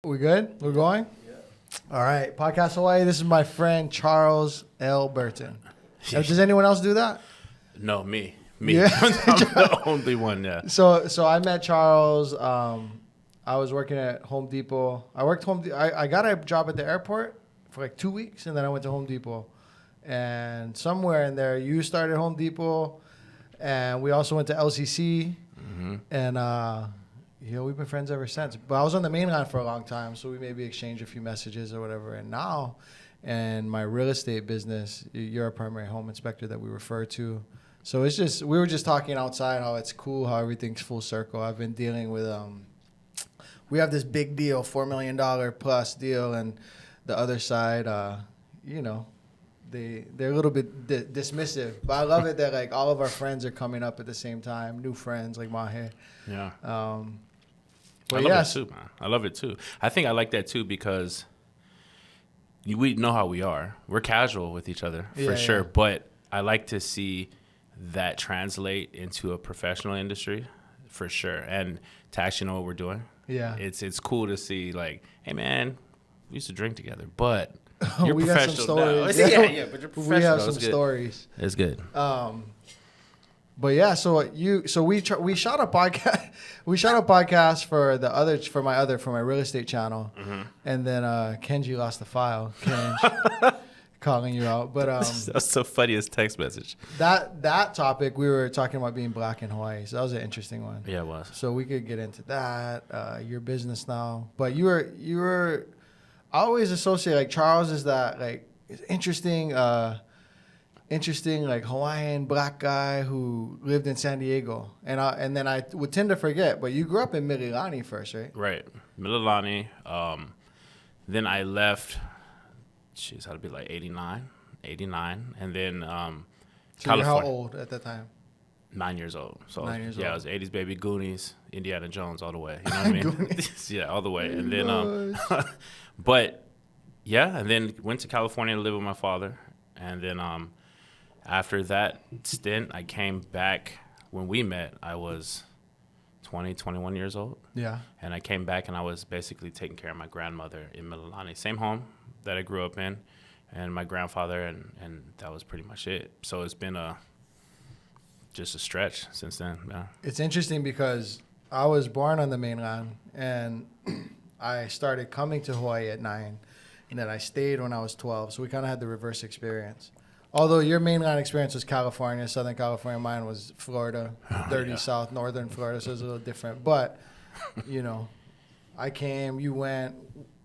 We good? We're going? Yeah. All right. Podcast Hawaii. This is my friend Charles L. Burton. Does anyone else do that? No, me. Yeah. I'm the only one, yeah. So I met Charles. I was working at Home Depot. I got a job at the airport for like 2 weeks, and then I went to Home Depot. And somewhere in there, you started Home Depot, and we also went to LCC. Mm-hmm. And we've been friends ever since. But I was on the main line for a long time, so we maybe exchanged a few messages or whatever. And now, in my real estate business, you're a primary home inspector that we refer to. So it's just, we were just talking outside how it's cool, how everything's full circle. I've been dealing with, we have this big deal, $4 million plus deal, and the other side, they're a little bit dismissive. But I love it that like all of our friends are coming up at the same time, new friends like Mahe. Yeah. I love it too, man. I love it too. I think I like that too because we know how we are. We're casual with each other for sure. Yeah. But I like to see that translate into a professional industry for sure. And to actually know what we're doing. Yeah. It's cool to see like, hey man, we used to drink together, but you're we professional now. but you're professional. We have some stories. It's good. But yeah, so we shot a podcast. We shot a podcast for my real estate channel, mm-hmm. And then Kenji lost the file. Kenji calling you out, but that's the funniest text message. That topic we were talking about being black in Hawaii, so that was an interesting one. Yeah, it was. So we could get into that. Your business now, but you were I always associate like Charles is that like interesting like Hawaiian black guy who lived in San Diego, and then I would tend to forget. But you grew up in Mililani first, right? Right, Mililani. Then I left. Jeez, I'd be like 89, and then so you're how old at that time? 9 years old. So 9 years old. I was 80s baby, Goonies, Indiana Jones, all the way. You know what I mean? Yeah, all the way. And then, but yeah, and then went to California to live with my father, and then after that stint, I came back. When we met, I was 20, 21 years old. Yeah. And I came back, and I was basically taking care of my grandmother in Mililani, same home that I grew up in, and my grandfather, and that was pretty much it. So it's been just a stretch since then. Yeah. It's interesting because I was born on the mainland, and I started coming to Hawaii at 9, and then I stayed when I was 12. So we kind of had the reverse experience. Although your mainland experience was California, Southern California, mine was Florida, dirty South, Northern Florida, so it was a little different. But, I came, you went,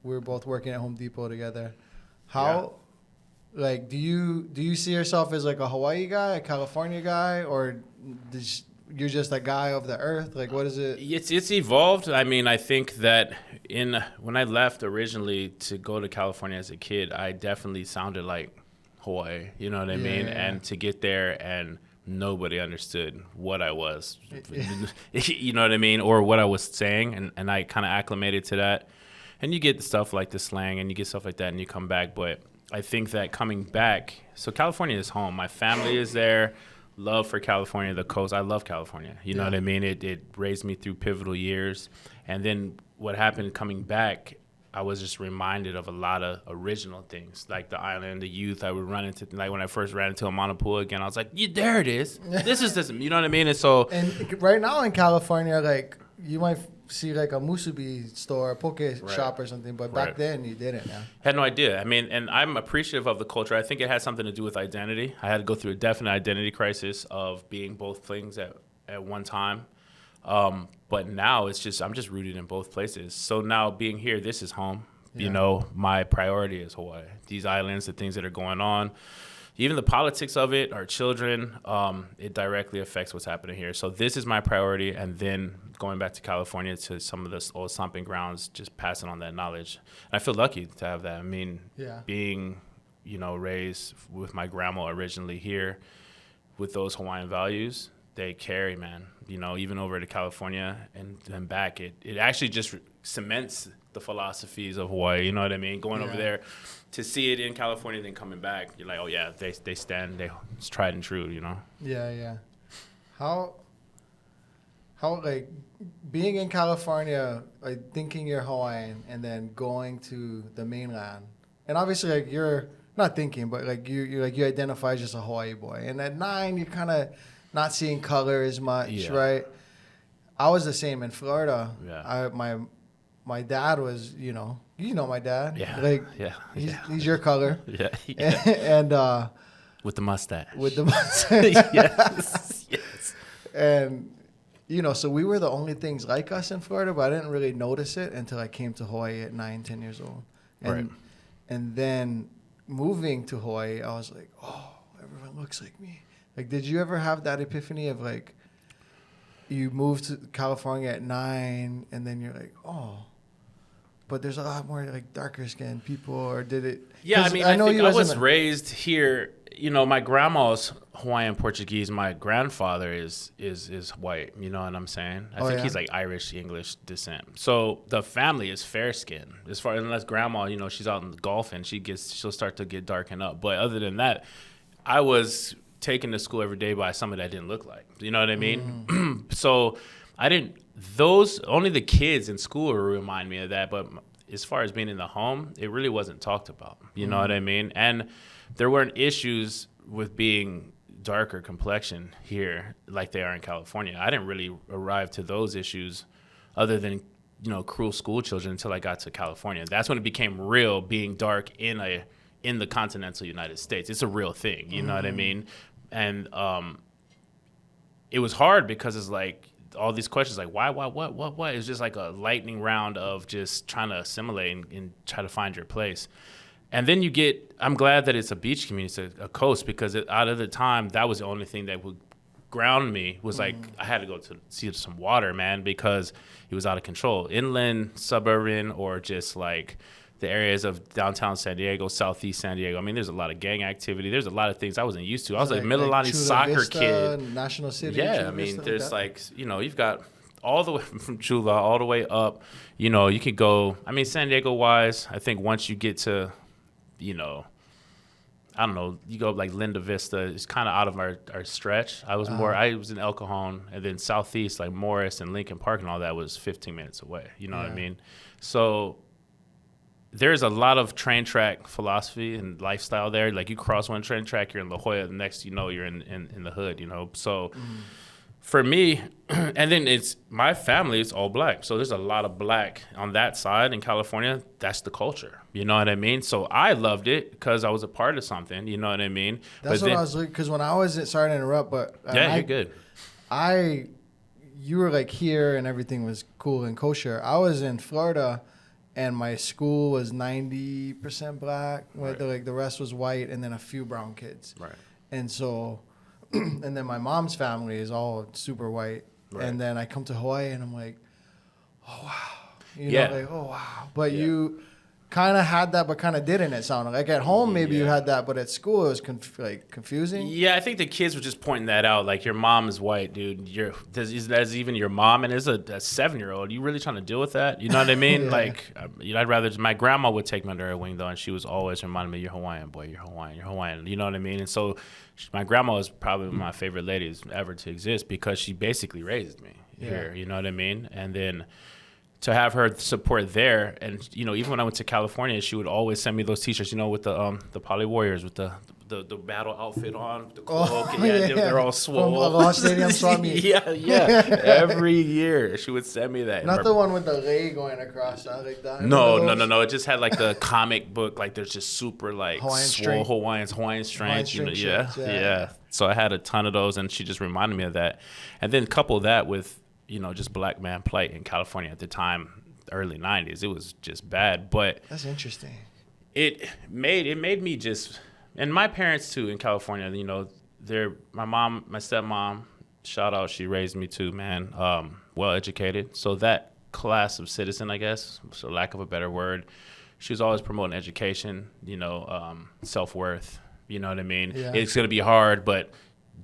we were both working at Home Depot together. Like, do you see yourself as like a Hawaii guy, a California guy, or you're just a guy of the earth? Like, what is it? It's evolved. I mean, I think that when I left originally to go to California as a kid, I definitely sounded like Hawaii, you know what I mean? Yeah. And to get there and nobody understood what I was, you know what I mean? Or what I was saying. And I kind of acclimated to that. And you get stuff like the slang and you get stuff like that and you come back. But I think that coming back, so California is home. My family is there. Love for California, the coast. I love California. You know what I mean? It raised me through pivotal years. And then what happened coming back, I was just reminded of a lot of original things, like the island, the youth. I would run into, like when I first ran into a Manapua again, I was like, yeah, there it is. This is this, you know what I mean? And right now in California, like you might see like a musubi store, a poke shop or something, but back then you didn't. Yeah. Had no idea. I mean, and I'm appreciative of the culture. I think it has something to do with identity. I had to go through a definite identity crisis of being both things at one time. But now it's just, I'm just rooted in both places. So now being here, this is home. Yeah. My priority is Hawaii. These islands, the things that are going on, even the politics of it, our children, it directly affects what's happening here. So this is my priority. And then going back to California to some of the old stomping grounds, just passing on that knowledge. And I feel lucky to have that. I mean, being, raised with my grandma originally here with those Hawaiian values, they carry, man, even over to California and back. It actually just cements the philosophies of Hawaii, you know what I mean? Going over there to see it in California, then coming back, you're like, oh, yeah, they stand, it's tried and true, Yeah. How How like being in California, like thinking you're Hawaiian and then going to the mainland, and obviously like you're not thinking, but like you identify as just a Hawaii boy, and at 9 you're kind of not seeing color as much, right? I was the same in Florida. Yeah. My dad was, my dad. Yeah. Like, Yeah. he's your color. Yeah. And with the mustache. With the mustache. Yes. Yes. And, so we were the only things like us in Florida, but I didn't really notice it until I came to Hawaii at 9, 10 years old. And then moving to Hawaii, I was like, oh, everyone looks like me. Like, did you ever have that epiphany of like, you moved to California at 9 and then you're like, oh, but there's a lot more like darker skinned people, or did it? Yeah, I mean, I think I was raised here. My grandma's Hawaiian Portuguese. My grandfather is white. You know what I'm saying? I think he's like Irish, English descent. So the family is fair skinned. Unless grandma, she's out in the Gulf and she'll start to get darkened up. But other than that, I was taken to school every day by somebody that didn't look like. You know what I mean? So only the kids in school remind me of that. But as far as being in the home, it really wasn't talked about. You know what I mean? And there weren't issues with being darker complexion here like they are in California. I didn't really arrive to those issues other than, cruel school children until I got to California. That's when it became real being dark in the continental United States. It's a real thing. You know what I mean? And it was hard because it's like all these questions like why, what? It's just like a lightning round of just trying to assimilate and try to find your place. And then I'm glad that it's a beach community, it's a coast, because out of the time, that was the only thing that would ground me was like I had to go to see some water, man, because it was out of control. Inland, suburban, or just like the areas of downtown San Diego, southeast San Diego. I mean, there's a lot of gang activity. There's a lot of things I wasn't used to. I was like Mililani soccer Vista, kid. National City. Yeah, I mean, there's you've got all the way from Chula all the way up. You could go, I mean, San Diego-wise, I think once you get to, I don't know, you go like Linda Vista, it's kind of out of our stretch. I was in El Cajon, and then southeast, like Morris and Lincoln Park and all that was 15 minutes away. You know what I mean? So there's a lot of train track philosophy and lifestyle there. Like you cross one train track, you're in La Jolla. The next, you're in the hood. So for me, and then it's my family. It's all black. So there's a lot of black on that side in California. That's the culture. You know what I mean? So I loved it because I was a part of something. You know what I mean? That's what I was like. Because when I was sorry to interrupt, but you're good. You were like here and everything was cool and kosher. I was in Florida. And my school was 90% black, right. The rest was white, and then a few brown kids. Right. And so, and then my mom's family is all super white. Right. And then I come to Hawaii, and I'm like, oh wow, oh wow. But you kind of had that, but kind of didn't. It sounded like at home maybe you had that, but at school it was confusing. Yeah, I think the kids were just pointing that out. Like your mom is white, dude. That's even your mom, and as a 7-year-old, you really trying to deal with that? You know what I mean? Like I'd rather. My grandma would take me under her wing though, and she was always reminding me, "You're Hawaiian, boy. You're Hawaiian. You're Hawaiian." You know what I mean? And so my grandma was probably my favorite ladies ever to exist because she basically raised me here. You know what I mean? And then to have her support there, and even when I went to California, she would always send me those T-shirts, with the Poly Warriors with the battle outfit on, the cloak, they're all swole. From Aloha Stadium swap meet. Yeah. Every year she would send me that. Not the one with the leg going across, like that. No. It just had like the comic book, like there's just super like swole Hawaiian strength. Yeah. So I had a ton of those, and she just reminded me of that, and then couple that with just black man plight in California at the time, early 90s. It was just bad. But that's interesting. It made me just, and my parents too in California, they're my stepmom, shout out, she raised me too, man, well educated. So that class of citizen, I guess, for lack of a better word, she was always promoting education, self-worth, you know what I mean? Yeah. It's going to be hard, but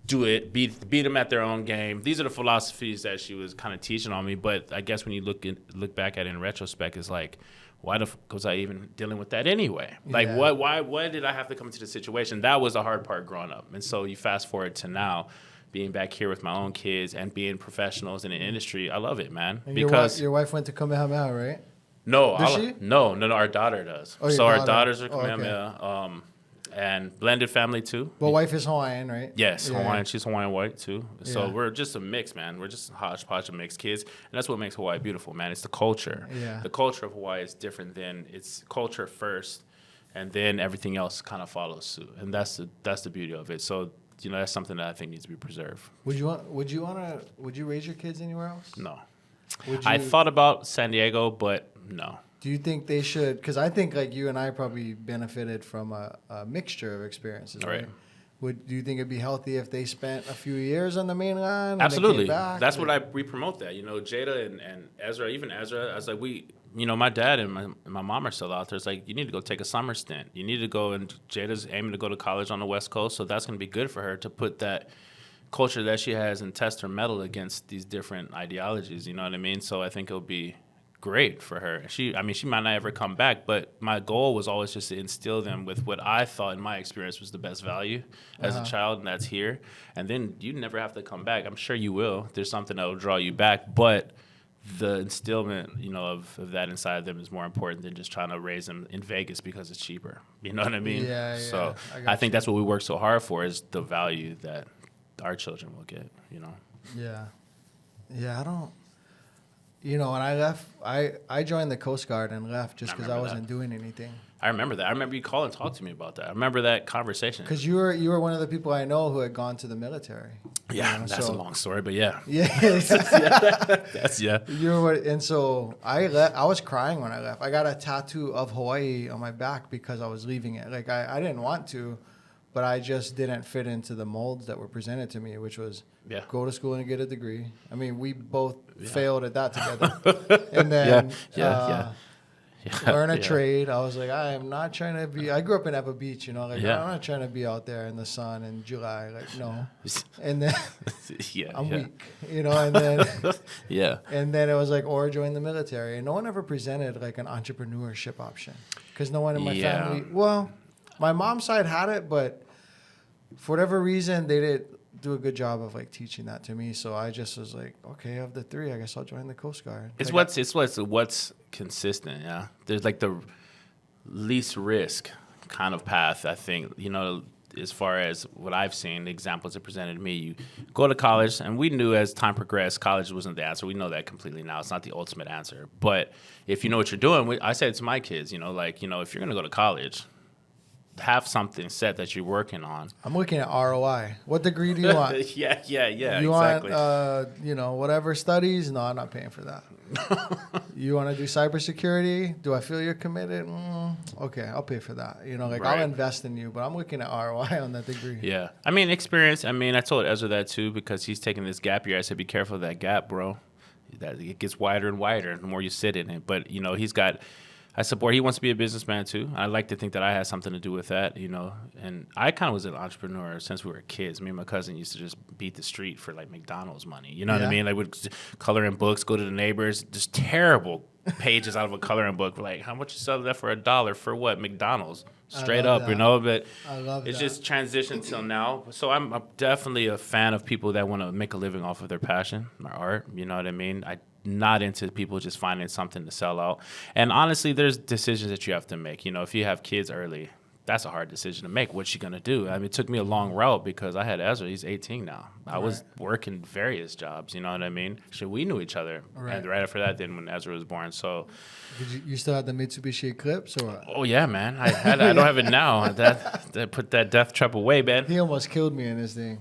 do it, beat them at their own game. These are the philosophies that she was kind of teaching on me. But I guess when you look back at it in retrospect, it's like, why the fuck was I even dealing with that anyway? Like, why did I have to come into the situation? That was the hard part growing up. And so you fast forward to now, being back here with my own kids and being professionals in the industry, I love it, man. And Because your wife went to Kamehameha, right? no, Does she? no, our daughter does. Oh, your so our daughter. daughters are Oh, okay. Kamehameha, and blended family too. But wife is Hawaiian, right? Yes, Yeah. Hawaiian. She's Hawaiian white too. So Yeah. we're just a mix, man. We're just a hodgepodge of mixed kids, and that's what makes Hawaii beautiful, man. It's the culture. Yeah. The culture of Hawaii is different than it's culture first, and then everything else kind of follows suit, and that's the beauty of it. So that's something that I think needs to be preserved. Would you raise your kids anywhere else? No, Would I you- thought about San Diego, but no. Do you think they should? Because I think like you and I probably benefited from a mixture of experiences, right? Do you think it'd be healthy if they spent a few years on the mainland? Absolutely. And they came back? That's what we promote that. Jada and Ezra, even Ezra, I was like, my dad and my mom are still out there. It's like, you need to go take a summer stint. You need to go, and Jada's aiming to go to college on the West Coast, so that's going to be good for her to put that culture that she has and test her mettle against these different ideologies. You know what I mean? So I think it'll be great for her. She might not ever come back, but my goal was always just to instill them with what I thought in my experience was the best value as a child, and that's here. And then you never have to come back. I'm sure you will. There's something that will draw you back, but the instillment, of that inside of them is more important than just trying to raise them in Vegas because it's cheaper. You know what I mean? Yeah. So I think that's what we work so hard for, is the value that our children will get. Yeah. Yeah, I don't. When I left, I joined the Coast Guard and left just because I wasn't doing anything. I remember that. I remember you call and talk to me about that. I remember that conversation. Because you were one of the people I know who had gone to the military. Yeah, that's a long story, but yeah. Yeah. You were, and so I was crying when I left. I got a tattoo of Hawaii on my back because I was leaving it. Like I didn't want to, but I just didn't fit into the molds that were presented to me, which was go to school and get a degree. I mean, we both failed at that together. And then learn a trade. I was like, I am not trying to be. I grew up in Eva Beach, I'm not trying to be out there in the sun in July. Like, no. And then I'm weak, and then and then it was like, or join the military. And no one ever presented like an entrepreneurship option because no one in my family. Well, my mom's side had it, but for whatever reason, they didn't do a good job of like teaching that to me. So I just was like, okay, of the three, I guess I'll join the Coast Guard. It's what's consistent. Yeah, there's like the least risk kind of path. I think as far as what I've seen, the examples that presented to me, you go to college, and we knew as time progressed, college wasn't the answer. We know that completely now. It's not the ultimate answer. But if you know what you're doing, I said to my kids, if you're gonna go to college, have something set that you're working on. I'm looking at ROI. What degree do you want? Yeah, You exactly. want, whatever studies? No, I'm not paying for that. You want to do cybersecurity? Do I feel you're committed? Okay, I'll pay for that. I'll invest in you, but I'm looking at ROI on that degree. Yeah. experience. I told Ezra that too because he's taking this gap year. I said, be careful of that gap, bro. That it gets wider and wider the more you sit in it. But, I support. He wants to be a businessman too. I like to think that I had something to do with that, And I kind of was an entrepreneur since we were kids. Me and my cousin used to just beat the street for like McDonald's money. You know what I mean? Like we'd color in books, go to the neighbors, just terrible pages out of a coloring book. Like, how much you sell that for $1? For what? McDonald's. Straight up, that. But I love it's that. just transitioned till now. So I'm definitely a fan of people that want to make a living off of their passion, their art. You know what I mean? Not into people just finding something to sell out. And honestly, there's decisions that you have to make. If you have kids early, that's a hard decision to make. What's she going to do? It took me a long route because I had Ezra. He's 18 now. I was working various jobs. You know what I mean? So we knew each other. Right. And right after that, then when Ezra was born. So, Did you still have the Mitsubishi Eclipse or what? oh yeah, man. I don't have it now. That put that death trap away, man. He almost killed me in this thing.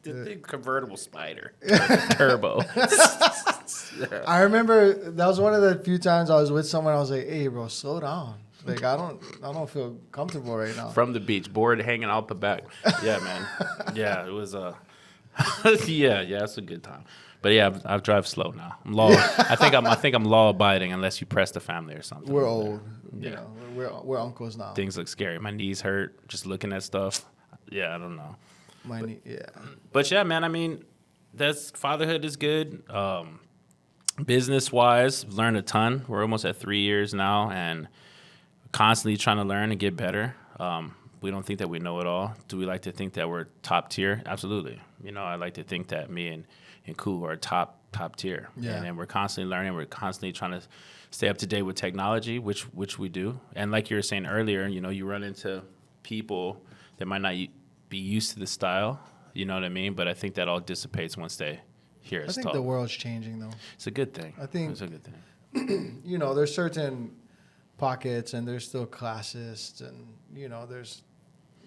The convertible Spider turbo. I remember that was one of the few times I was with someone. I was like, "Hey, bro, slow down. Like, I don't feel comfortable right now." From the beach, board hanging out the back. Yeah, man. Yeah, it was yeah, it's a good time. But yeah, I drive slow now. I'm law. I think I'm law abiding unless you press the family or something. We're old. Yeah. We're uncles now. Things look scary. My knees hurt just looking at stuff. Yeah, I don't know. But yeah, man. That's fatherhood is good. Business wise, learned a ton. We're almost at 3 years now, and constantly trying to learn and get better. we don't think that we know it all. Do we like to think that we're top tier? Absolutely. I like to think that me and Ku are top tier. Yeah. And we're constantly learning. We're constantly trying to stay up to date with technology, which we do. And like you were saying earlier, you run into people that might not be used to the style. You know what I mean? But I think that all dissipates once they hear us I think talk. the world's changing, though. It's a good thing. I think it's a good thing. There's certain pockets, and there's still classists, and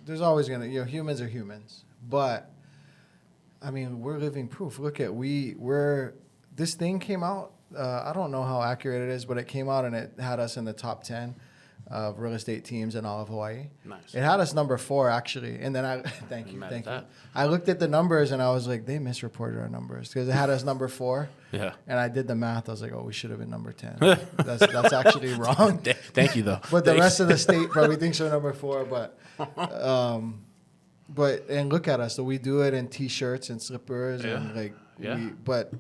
there's always gonna humans are humans, but I mean we're living proof. Look at we're this thing came out. I don't know how accurate it is, but it came out and it had us in the top 10 of real estate teams in all of Hawaii. Nice. It had us number 4 actually, and then I thank you. I looked at the numbers and I was like, they misreported our numbers because it had us number 4. Yeah. And I did the math. I was like, oh, we should have been number 10. That's actually wrong. Thank you though. But the rest of the state probably thinks we're number 4. But and look at us. So we do it in t-shirts and slippers and but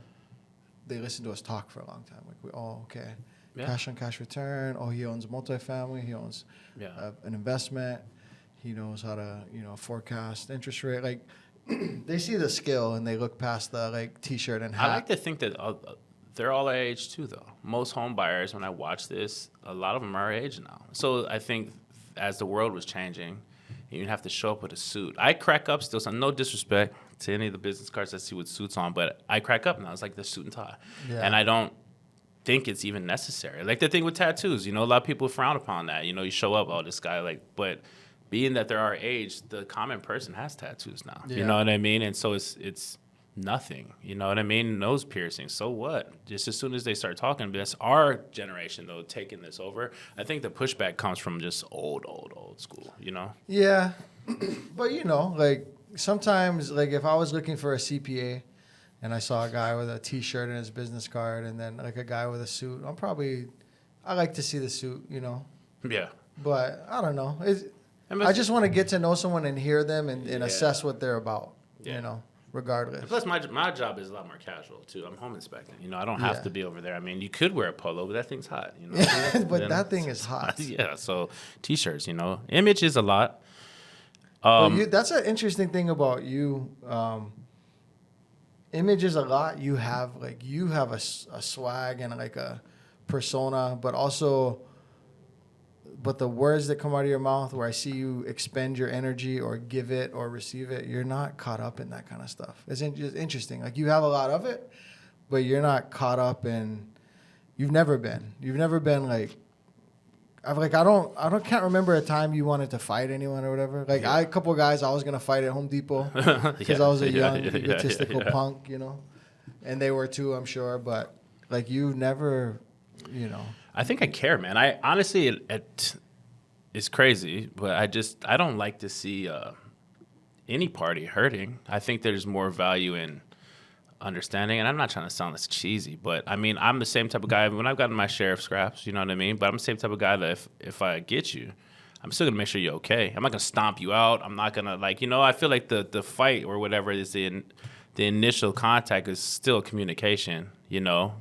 they listen to us talk for a long time. Like okay. Yeah. Cash on cash return. Oh, he owns multifamily. He owns an investment. He knows how to, forecast interest rate. Like, they see the skill and they look past the T-shirt and hat. I like to think that they're all our age too, though. Most home buyers, when I watch this, a lot of them are our age now. So I think as the world was changing, you have to show up with a suit. I crack up still. So no disrespect to any of the business cards I see with suits on, but I crack up now. It's like the suit and tie, and I don't think it's even necessary. Like the thing with tattoos, a lot of people frown upon that. You show up, oh, this guy, but being that they're our age, the common person has tattoos now. Yeah. You know what I mean? And so it's nothing. You know what I mean? Nose piercing. So what? Just as soon as they start talking, that's our generation though taking this over. I think the pushback comes from just old school. Yeah, but sometimes if I was looking for a CPA. And I saw a guy with a T-shirt and his business card, and then a guy with a suit. I like to see the suit, Yeah. But I don't know. I just want to get to know someone and hear them and assess what they're about, regardless. And plus, my job is a lot more casual, too. I'm home inspecting. I don't have to be over there. I mean, you could wear a polo, but that thing's hot. But that thing is hot. Yeah, so T-shirts, Image is a lot. That's an interesting thing about you. Image is a lot. You have a swag and a persona, but the words that come out of your mouth, where I see you expend your energy or give it or receive it, you're not caught up in that kind of stuff. It's interesting. You have a lot of it, but you're not caught up in. You've never been I can't remember a time you wanted to fight anyone or whatever. A couple of guys I was gonna fight at Home Depot because I was a young egotistical punk, and they were too, I'm sure. But you never, I think I care, man. I honestly, it's crazy, but I don't like to see any party hurting. I think there's more value in understanding, and I'm not trying to sound this cheesy, but I mean, I'm the same type of guy when I've gotten my share of scraps, you know what I mean? But I'm the same type of guy that if I get you, I'm still gonna make sure you're okay. I'm not gonna stomp you out. I'm not gonna I feel like the fight or whatever is the initial contact is still communication,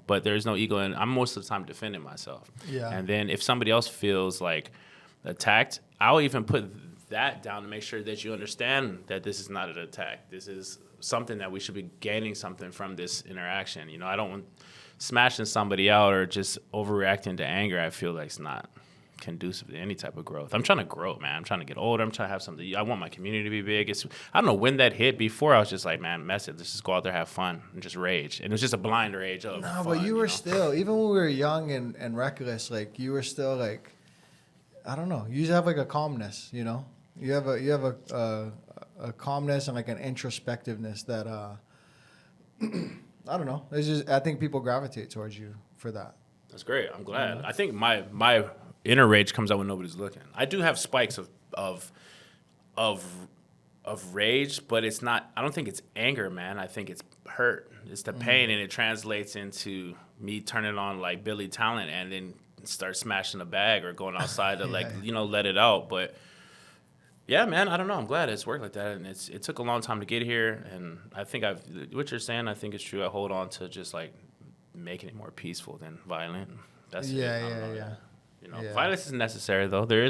but there's no ego, and I'm most of the time defending myself. Yeah. And then if somebody else feels attacked, I'll even put that down to make sure that you understand that this is not an attack. This is something that we should be gaining something from this interaction. I don't want smashing somebody out or just overreacting to anger. I feel like it's not conducive to any type of growth. I'm trying to grow, man. I'm trying to get older. I'm trying to have something. I want my community to be big. I don't know when that hit. Before I was just like, man, mess it. Let's just go out there, have fun, and just rage. And it was just a blind rage of fun, but you were still, even when we were young and reckless, you were still I don't know. You just have a calmness, You have a calmness and an introspectiveness that I don't know. It's just I think people gravitate towards you for that. That's great. I'm glad. I think my inner rage comes out when nobody's looking. I do have spikes of rage, but it's not. I don't think it's anger, man. I think it's hurt. It's the pain, and it translates into me turning on Billy Talent and then start smashing a bag or going outside to let it out, but. Yeah, man, I don't know. I'm glad it's worked like that, and it took a long time to get here, and I think what you're saying, I think is true. I hold on to just making it more peaceful than violent. That's yeah. Violence is necessary though. There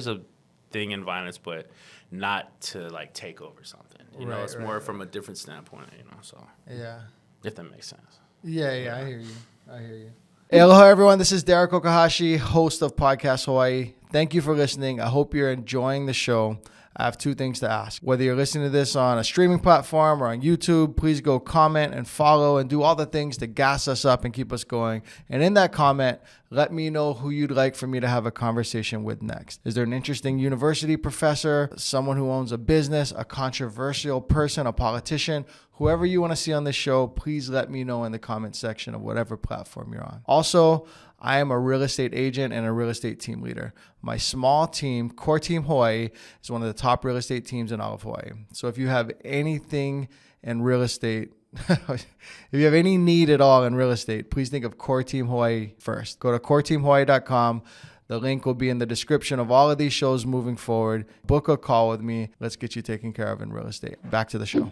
thing in violence, but not to like take over something. You know, it's more from a different standpoint. You know, so Yeah. If that makes sense. Yeah, I hear you. Hey, aloha, everyone. This is Derek Okahashi, host of Podcast Hawaii. Thank you for listening. I hope you're enjoying the show. I have two things to ask. Whether you're listening to this on a streaming platform or on YouTube, please go comment and follow and do all the things to gas us up and keep us going. And in that comment, let me know who you'd like for me to have a conversation with next. Is there an interesting university professor, someone who owns a business, a controversial person, a politician? Whoever you want to see on this show, please let me know in the comment section of whatever platform you're on. Also, I am a real estate agent and a real estate team leader. My small team, Core Team Hawaii, is one of the top real estate teams in all of Hawaii. So if you have anything in real estate, if you have any need at all in real estate, please think of Core Team Hawaii first. Go to coreteamhawaii.com. The link will be in the description of all of these shows moving forward. Book a call with me. Let's get you taken care of in real estate. Back to the show.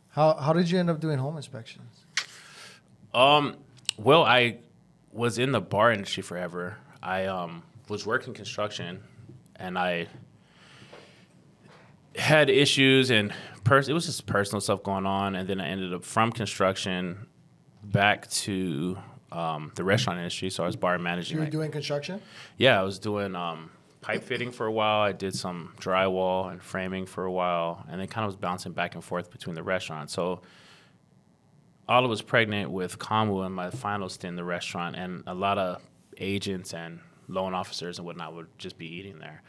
How did you end up doing home inspections? Well, I was in the bar industry forever. I was working construction, and I had issues, and it was just personal stuff going on. And then I ended up from construction back to the restaurant industry. So I was bar managing. You were doing construction? Yeah, I was doing pipe fitting for a while. I did some drywall and framing for a while, and then kind of was bouncing back and forth between the restaurants. So Ala was pregnant with Kamu in my final stint in the restaurant, and a lot of agents and loan officers and whatnot would just be eating there.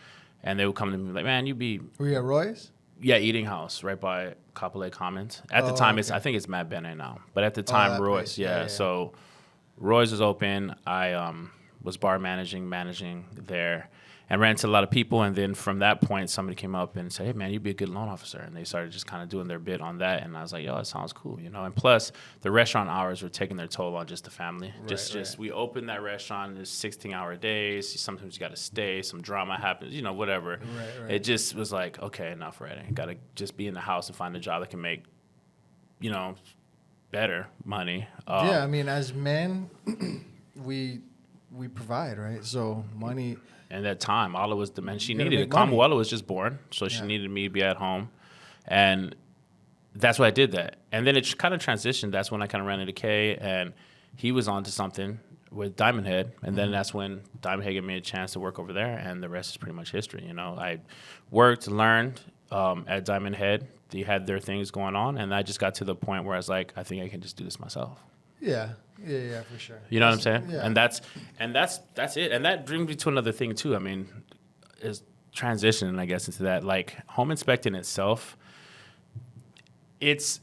And they would come to me like, man, Were you at Roy's? Yeah, Eating House, right by Kapolei Commons. At the time, I think it's Matt Bennett now. But at the time, Roy's, yeah. So Roy's was open. I was bar managing there, and ran into a lot of people. And then from that point, somebody came up and said, hey, man, you'd be a good loan officer. And they started just kind of doing their bit on that. And I was like, yo, that sounds cool, you know. And plus, the restaurant hours were taking their toll on just the family. We opened that restaurant, there's 16-hour days. Sometimes you got to stay. Some drama happens, you know, whatever. Right. It just was like, okay, enough already. Got to just be in the house and find a job that can make, you know, better money. Yeah, I mean, as men, we provide, right? So money. And at that time, Ala was the man. She needed it. Kamuala was just born, so she needed me to be at home. And that's why I did that. And then it kind of transitioned. That's when I kind of ran into Kay, and he was onto something with Diamond Head. And then that's when Diamond Head gave me a chance to work over there, and the rest is pretty much history. You know, I worked, learned at Diamond Head. They had their things going on, and I just got to the point where I was like, I think I can just do this myself. Yeah, for sure. You know what I'm saying? Yeah. And that's it. And that brings me to another thing too. I mean, is transitioning, I guess, into that. Like home inspecting itself, it's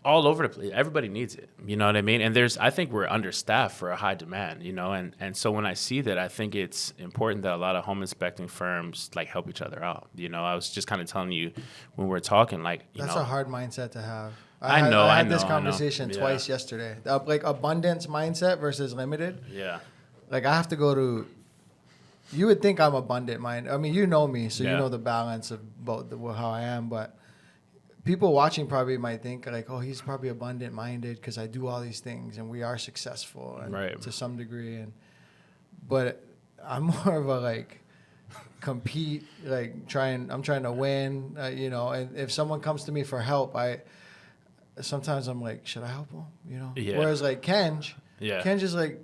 all over the place. Everybody needs it. You know what I mean? And I think we're understaffed for a high demand, you know? And so when I see that, I think it's important that a lot of home inspecting firms like help each other out. You know, I was just kind of telling you when we were talking, like, that's a hard mindset to have. I had this conversation twice yesterday. Like abundance mindset versus limited. Yeah. Like I have to go to. You would think I'm abundant minded. I mean, you know me, so you know the balance of both how I am. But people watching probably might think like, oh, he's probably abundant minded because I do all these things and we are successful and to some degree. But I'm more of a like compete, like I'm trying to win, you know. And if someone comes to me for help, sometimes I'm like, should I help them? You know? Yeah. Whereas like Kenj is like,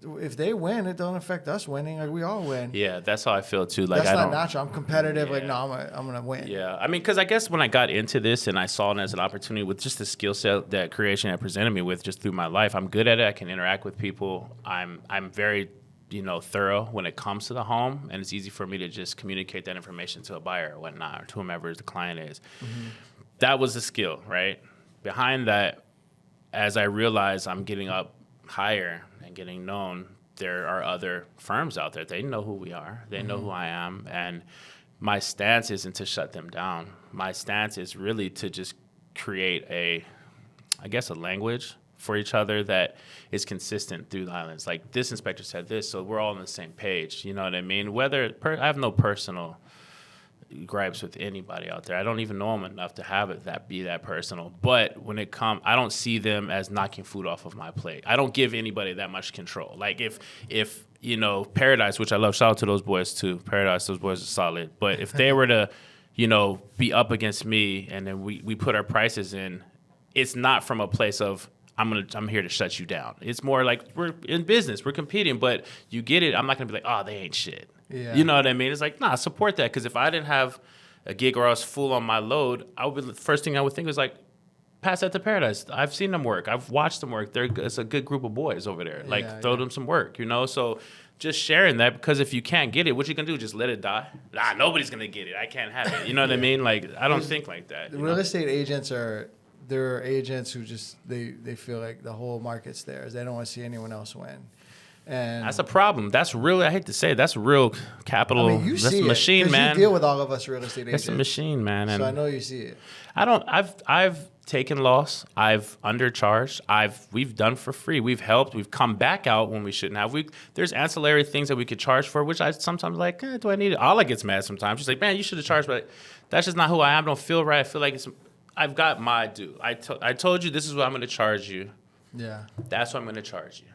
if they win, it don't affect us winning. Like we all win. Yeah, that's how I feel too. Like that's not natural. I'm competitive. Yeah. Like no, I'm gonna win. Yeah, I mean, because I guess when I got into this and I saw it as an opportunity with just the skill set that creation had presented me with just through my life, I'm good at it. I can interact with people. I'm very, you know, thorough when it comes to the home, and it's easy for me to just communicate that information to a buyer or whatnot, or to whomever the client is. Mm-hmm. That was the skill, right? Behind that, as I realized I'm getting up higher and getting known, there are other firms out there. They know who we are. They know who I am. And my stance isn't to shut them down. My stance is really to just create a language for each other that is consistent through the islands. Like this inspector said this, so we're all on the same page. You know what I mean? I have no personal gripes with anybody out there. I don't even know them enough to have it be that personal. But when it comes, I don't see them as knocking food off of my plate. I don't give anybody that much control. Like if Paradise, which I love, shout out to those boys too. Paradise, those boys are solid. But if they were to, be up against me and then we put our prices in, it's not from a place of I'm here to shut you down. It's more like we're in business, we're competing, but you get it. I'm not gonna be like, oh, they ain't shit. Yeah. You know what I mean? It's like, nah, support that. Because if I didn't have a gig or I was full on my load, the first thing I would think was like, pass that to Paradise. I've seen them work. I've watched them work. It's a good group of boys over there. Like, throw them some work, So just sharing that, because if you can't get it, what you gonna do? Just let it die? Nah, nobody's gonna get it. I can't have it. You know what I mean? Like, I don't think like that. Real estate agents there are agents who just they feel like the whole market's theirs. They don't want to see anyone else win. And that's a problem. That's real. I hate to say it, that's real capital. I mean, you that's see a machine, it, man. You deal with all of us real estate agents. It's a machine, man. And so I know you see it. I've taken loss. I've undercharged. We've done for free. We've helped. We've come back out when we shouldn't have. There's ancillary things that we could charge for, which I sometimes like, do I need it? Alla gets mad sometimes. She's like, man, you should have charged, but that's just not who I am. I don't feel right. I feel like I've got my due. I told you this is what I'm going to charge you. Yeah. That's what I'm going to charge you.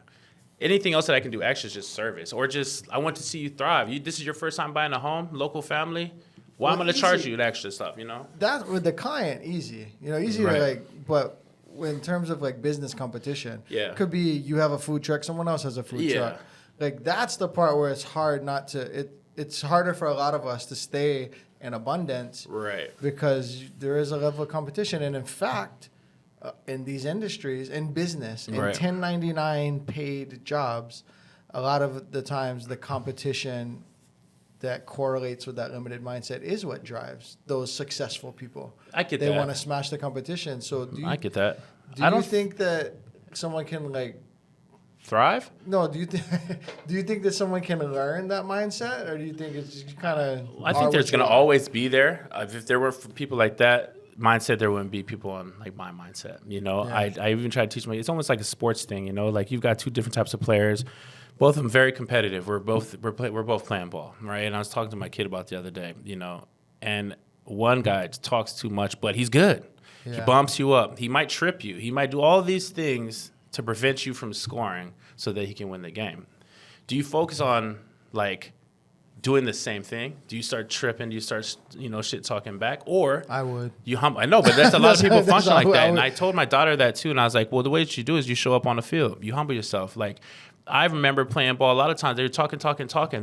Anything else that I can do extra is just service, or just I want to see you thrive. This is your first time buying a home, local family. Well, I'm going to charge you the extra stuff, That with the client, easy. Easy right. to but in terms of like business competition, yeah, could be you have a food truck, someone else has a food truck. Like that's the part where it's hard not to. It's harder for a lot of us to stay in abundance, right? Because there is a level of competition, and in fact, in these industries, in business, in 1099 paid jobs, a lot of the times the competition that correlates with that limited mindset is what drives those successful people. I get that. that. They want to smash the competition. So I get that. Do you think that someone can thrive? No. Do you think that someone can learn that mindset, or do you think it's just kind of? I think there's going to always be there. If there were people like that mindset, there wouldn't be people on like my mindset. Yeah. I even try to teach it's almost like a sports thing. Like you've got two different types of players. Both of them very competitive. We're both playing ball, right? And I was talking to my kid about the other day, and one guy talks too much, but he's good. Yeah. He bumps you up. He might trip you. He might do all these things to prevent you from scoring so that he can win the game. Do you focus on doing the same thing? Do you start tripping? Do you start shit talking back? Or I would. You humble. I know, but that's a lot of people function like that. And I told my daughter that too, and I was like, well, the way that you do is you show up on the field. You humble yourself. I remember playing ball a lot of times. They were talking.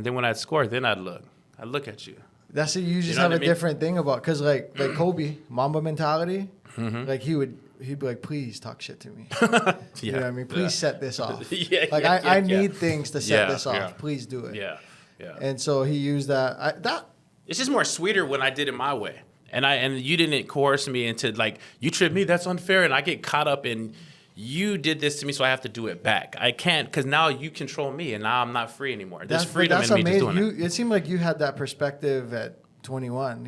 Then when I'd score, then I'd look at you. That's it. You just have a different thing about, because like Kobe, Mamba mentality. Mm-hmm. He'd be like, please talk shit to me. You know what I mean? Please set this off. I need things to set this off. Yeah. Please do it. Yeah. And so he used that. It's just more sweeter when I did it my way, and you didn't coerce me into you tripped me. That's unfair, and I get caught up in. You did this to me, so I have to do it back. I can't, because now you control me, and now I'm not free anymore. There's freedom in me just doing it. It seemed like you had that perspective at 21.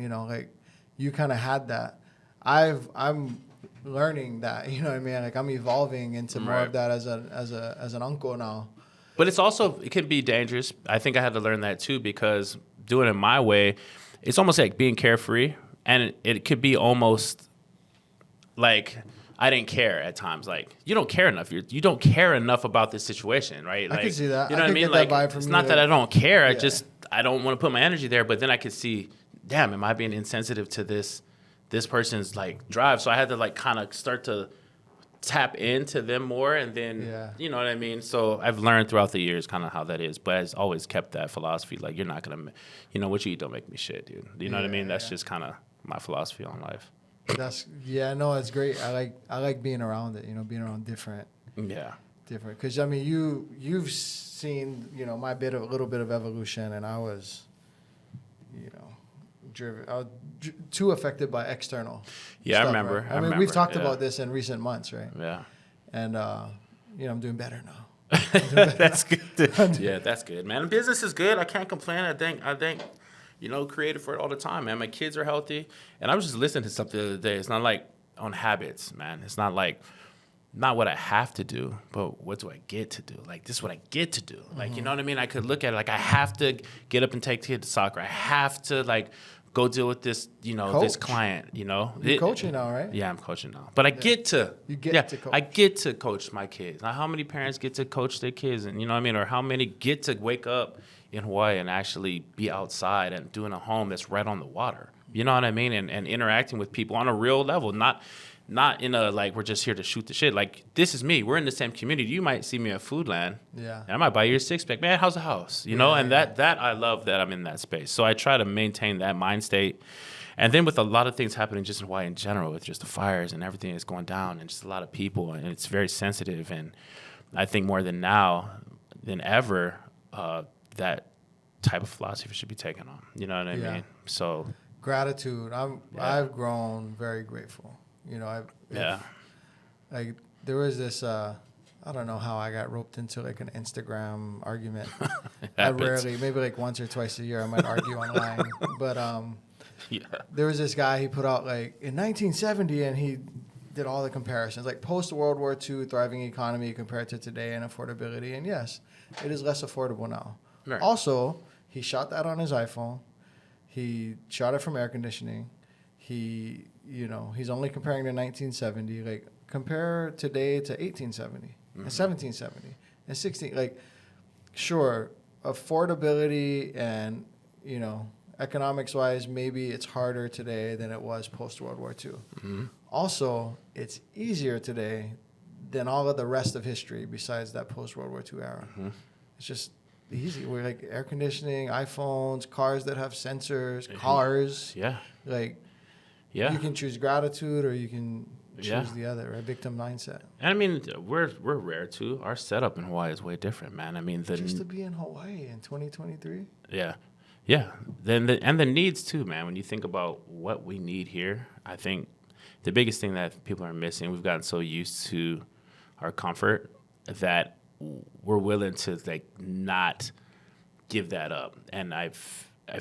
You kind of had that. I'm learning that. You know what I mean? I'm evolving into more of that as an uncle now. But it can be dangerous. I think I had to learn that too, because doing it my way, it's almost like being carefree, and it could be almost like. I didn't care at times. You don't care enough. You don't care enough about this situation, right? I can see that. You know what I mean? It's not that I don't care. I don't want to put my energy there. But then I could see, damn, am I being insensitive to this person's drive? So I had to kind of start to tap into them more, and then you know what I mean. So I've learned throughout the years kind of how that is. But I've always kept that philosophy. You're not gonna, what you eat don't make me shit, dude. You know what I mean? That's just kind of my philosophy on life. It's great. I like being around it. Being around different. Yeah. Different, because you've seen my little bit of evolution, and I was, driven. I was too affected by external. Yeah, stuff, I remember. Right? I mean, we've talked about this in recent months, right? Yeah. And I'm doing better now. That's good. Yeah, that's good, man. Business is good. I can't complain. I think. Created for it all the time, man. My kids are healthy. And I was just listening to something the other day. It's not on habits, man. It's not what I have to do, but what do I get to do? This is what I get to do. You know what I mean? I could look at it I have to get up and take kids to soccer. I have to, go deal with this, this Coach. client, You're coaching now, right? Yeah, I'm coaching now. But I get to. You get to coach. I get to coach my kids. Now, how many parents get to coach their kids? And you know what I mean? Or how many get to wake up in Hawaii and actually be outside and doing a home that's right on the water? You know what I mean? And interacting with people on a real level, not in a like we're just here to shoot the shit. Like, this is me. We're in the same community. You might see me at Foodland. Yeah. And I might buy you a six-pack. Man, how's the house? And that I love that I'm in that space. So I try to maintain that mind state. And then with a lot of things happening just in Hawaii in general, with just the fires and everything that's going down and just a lot of people, and it's very sensitive. And I think more than now than ever, that type of philosophy should be taken on. You know what I mean? So gratitude. I've grown very grateful. Like there was this. I don't know how I got roped into like an Instagram argument. I rarely, maybe like once or twice a year, I might argue online, but there was this guy, he put out like in 1970 and he did all the comparisons, like post World War II thriving economy compared to today and affordability. And yes, it is less affordable now. Right. Also, he shot that on his iPhone. He shot it from air conditioning. He's only comparing to 1970. Like, compare today to 1870 and 1770 and 16. Like, sure, affordability and, economics-wise, maybe it's harder today than it was post-World War II. Mm-hmm. Also, it's easier today than all of the rest of history besides that post-World War II era. Mm-hmm. It's just easy. We're like air conditioning, iPhones, cars that have sensors, cars. Yeah. Like, you can choose gratitude or you can choose the other, right? Victim mindset. And I mean, we're rare too. Our setup in Hawaii is way different, man. I mean, just to be in Hawaii in 2023. Yeah. Yeah. Then the needs too, man. When you think about what we need here, I think the biggest thing that people are missing, we've gotten so used to our comfort that we're willing to like not give that up. And I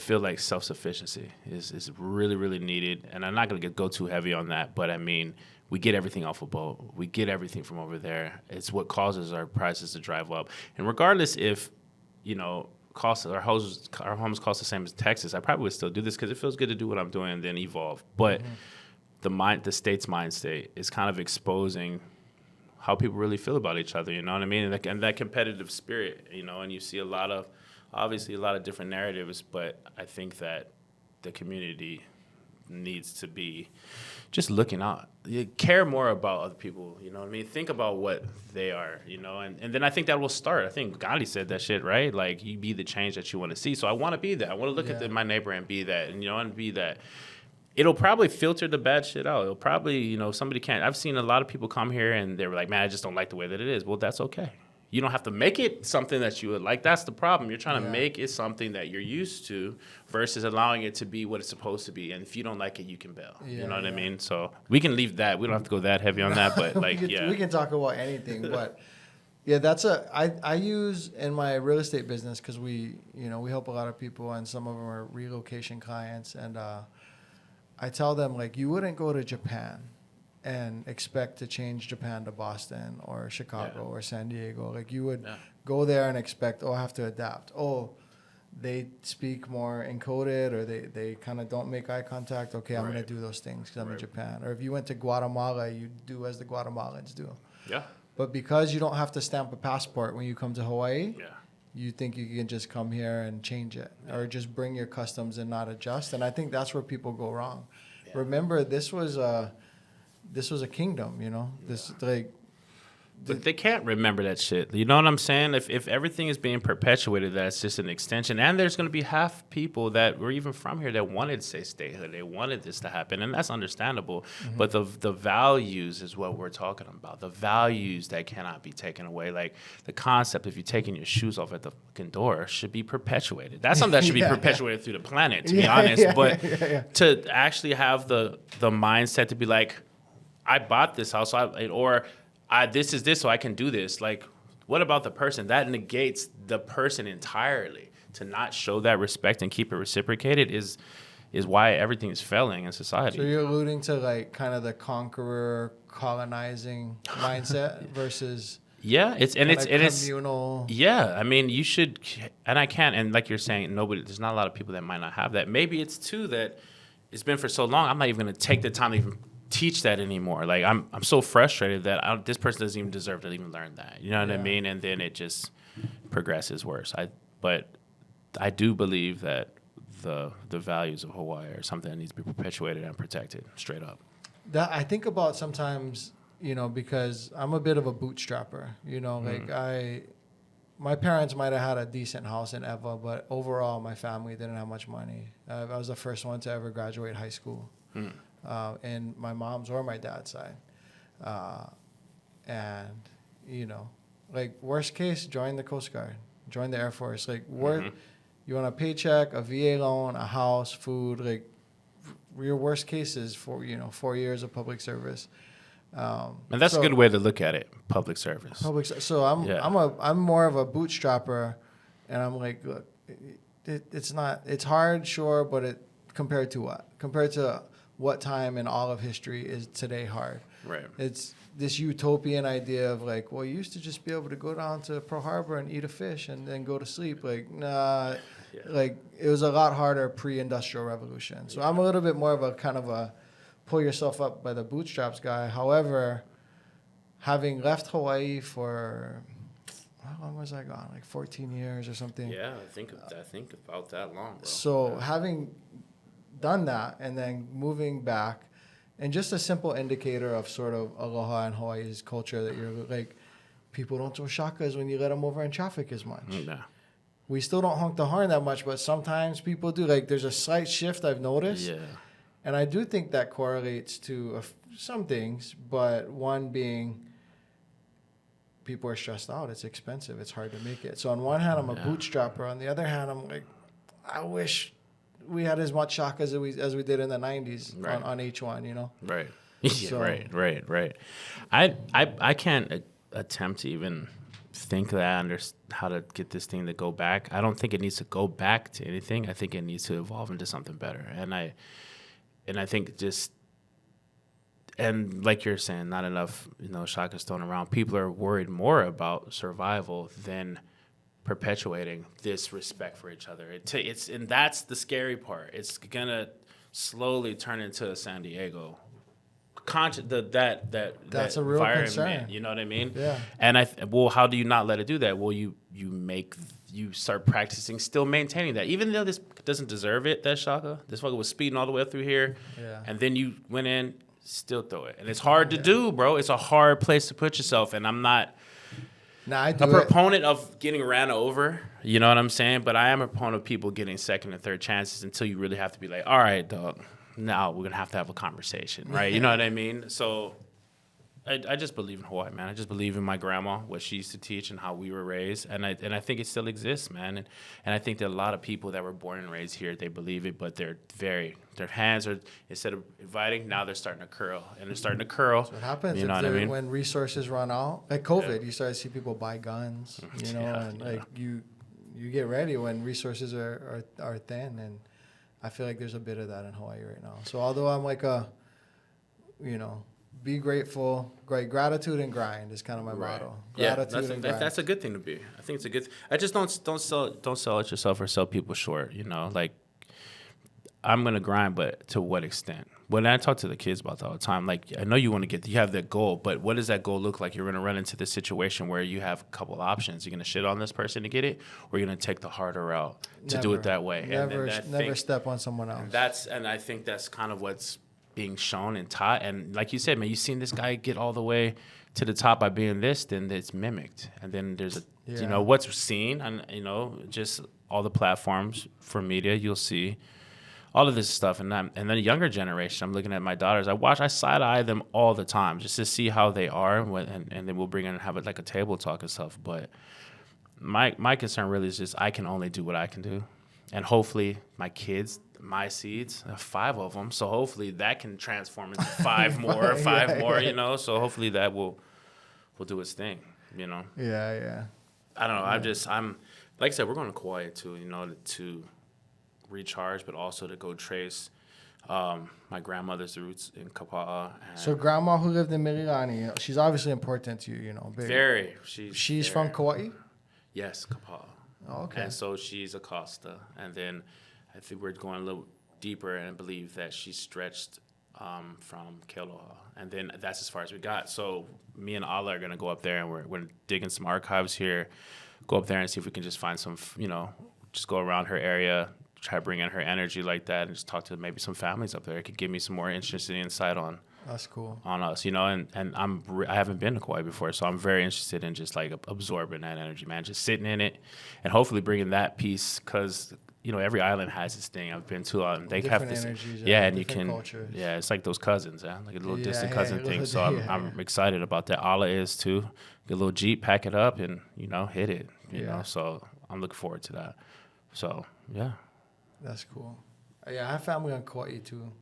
feel like self-sufficiency is really, really needed. And I'm not going to go too heavy on that, but I mean, we get everything off a boat. We get everything from over there. It's what causes our prices to drive up. And regardless if, our homes cost the same as Texas, I probably would still do this because it feels good to do what I'm doing and then evolve. But the state's mind state is kind of exposing how people really feel about each other, you know what I mean? And that competitive spirit, and you see obviously a lot of different narratives, but I think that the community needs to be just looking out. You care more about other people, you know what I mean? Think about what they are, and then I think that will start. I think Gandhi said that shit, right? Like, you be the change that you want to see. So I want to be that. I want to look at my neighbor and be that, and be that. It'll probably filter the bad shit out. It'll probably, somebody can't. I've seen a lot of people come here and they're like, man, I just don't like the way that it is. Well, that's okay. You don't have to make it something that you would like. That's the problem. You're trying to make it something that you're used to versus allowing it to be what it's supposed to be. And if you don't like it, you can bail. You know what I mean? So we can leave that. We don't have to go that heavy on that. But like, we can talk about anything. But I use in my real estate business because we help a lot of people and some of them are relocation clients. And I tell them, like, you wouldn't go to Japan and expect to change Japan to Boston or Chicago or San Diego. Like, you would go there and expect, I have to adapt. They speak more encoded or they kind of don't make eye contact. Okay, I'm going to do those things because I'm in Japan. Or if you went to Guatemala, you do as the Guatemalans do. Yeah. But because you don't have to stamp a passport when you come to Hawaii, you think you can just come here and change it or just bring your customs and not adjust. And I think that's where people go wrong. Yeah. Remember, this was a kingdom, This But they can't remember that shit. You know what I'm saying? If everything is being perpetuated, that's just an extension. And there's going to be half people that were even from here that wanted, say, statehood. They wanted this to happen, and that's understandable. Mm-hmm. But the values is what we're talking about. The values that cannot be taken away. Like the concept, if you're taking your shoes off at the fucking door, should be perpetuated. That's something that should be perpetuated through the planet, to be honest. But to actually have the mindset to be like, I bought this house, this is this, so I can do this. Like, what about the person? That negates the person entirely. To not show that respect and keep it reciprocated is why everything is failing in society. So you're alluding to like kind of the conqueror colonizing mindset versus Yeah, it's communal. Yeah, I mean, you should, and I can't, and like you're saying, there's not a lot of people that might not have that. Maybe it's too that it's been for so long. I'm not even going to take the time to even teach that anymore. Like I'm so frustrated that this person doesn't even deserve to even learn that. You know what I mean? And then it just progresses worse. But I do believe that the values of Hawaii are something that needs to be perpetuated and protected, straight up. That I think about sometimes, because I'm a bit of a bootstrapper, my parents might have had a decent house in Eva, but overall my family didn't have much money. I was the first one to ever graduate high school, in my mom's or my dad's side. And, worst case, join the Coast Guard, join the Air Force. You want a paycheck, a VA loan, a house, food, your worst case is 4 years of public service. And that's a good way to look at it, public service. So I'm more of a bootstrapper, and I'm like, look, it's hard, sure, but compared to what? Compared to what time in all of history is today hard? Right. It's this utopian idea of you used to just be able to go down to Pearl Harbor and eat a fish and then go to sleep. Nah. Yeah. It was a lot harder pre-industrial revolution. So I'm a little bit more of a kind of a pull yourself up by the bootstraps guy. However, having left Hawaii for, how long was I gone? 14 years or something. Yeah, I think about that long, bro. So having done that and then moving back, and just a simple indicator of sort of aloha and Hawaii's culture that you're people don't throw shakas when you let them over in traffic as much. No. We still don't honk the horn that much, but sometimes people do. There's a slight shift I've noticed. Yeah. And I do think that correlates to some things, but one being people are stressed out. It's expensive. It's hard to make it. So on one hand, I'm a bootstrapper. On the other hand, I'm I wish we had as much shaka as we did in the 90s on H1, Right. So, Right. I can't attempt to even think that how to get this thing to go back. I don't think it needs to go back to anything. I think it needs to evolve into something better. And I think and like you're saying, not enough, shakas thrown around. People are worried more about survival than perpetuating this respect for each other. And that's the scary part. It's gonna slowly turn into a San Diego. That's a real environment, concern. you know what I mean? Yeah. And how do you not let it do that? Well, you start practicing, still maintaining that, even though this doesn't deserve it. That shaka, this fucker was speeding all the way up through here, and then you went in, still throw it, and it's hard to do, bro. It's a hard place to put yourself, and I'm not a proponent of getting ran over. You know what I'm saying? But I am a proponent of people getting second and third chances until you really have to be like, all right, dog. Now we're gonna have to have a conversation, right? You know what I mean? So I just believe in Hawaii, man. I just believe in my grandma, what she used to teach, and how we were raised, and I think it still exists, man. And I think that a lot of people that were born and raised here, they believe it, but their hands are, instead of inviting, now they're starting to curl, and they're starting to curl. That's what happens. You know what I mean? When resources run out, like COVID, you start to see people buy guns, you get ready when resources are thin, and I feel like there's a bit of that in Hawaii right now. So although I'm be grateful, gratitude and grind is kind of my motto. Gratitude and grind. That's a good thing to be. I think it's a good. I just don't sell it yourself or sell people short. I'm gonna grind, but to what extent? When I talk to the kids about that all the time, I know you have that goal, but what does that goal look like? You're gonna run into this situation where you have a couple options. You're gonna shit on this person to get it, or you're gonna take the harder route to do it that way. Never step on someone else. And I think that's kind of what's being shown and taught. And like you said, man, you've seen this guy get all the way to the top by being this, then it's mimicked. And then there's what's seen, and just all the platforms for media, you'll see all of this stuff. And then the younger generation, I'm looking at my daughters. I side-eye them all the time just to see how they are, and then we'll bring in and have it like a table talk and stuff. But my concern really is just I can only do what I can do. And hopefully my kids, my seeds, 5 of them, so hopefully that can transform into 5 more, so hopefully that will do its thing, Yeah. I don't know. I'm like I said, we're going to Kauai too, to recharge, but also to go trace My grandmother's roots in Kapa'a. So grandma who lived in Mililani, she's obviously important to you, you know. Big. Very. She's from Kauai? Yes, Kapa'a. Oh, okay. And so she's a Costa. And then I think we're going a little deeper and believe that she stretched from Kealoha. And then that's as far as we got. So me and Ala are going to go up there, and we're digging some archives here, go up there and see if we can just find some, just go around her area, try to bring in her energy like that, and just talk to maybe some families up there. It could give me some more interesting insight on. That's cool. On us, and I haven't been to Kauai before, so I'm very interested in just like absorbing that energy, man. Just sitting in it, and hopefully bringing that piece, because every island has its thing. I've been to, and they different have this, energies, and you can, cultures. it's like those cousins, like a little distant cousin thing. Little, So I'm excited about that. Ala is too. Get a little Jeep, pack it up, and hit it. You know, so I'm looking forward to that. So yeah, that's cool. Yeah, I have family on Kauai too.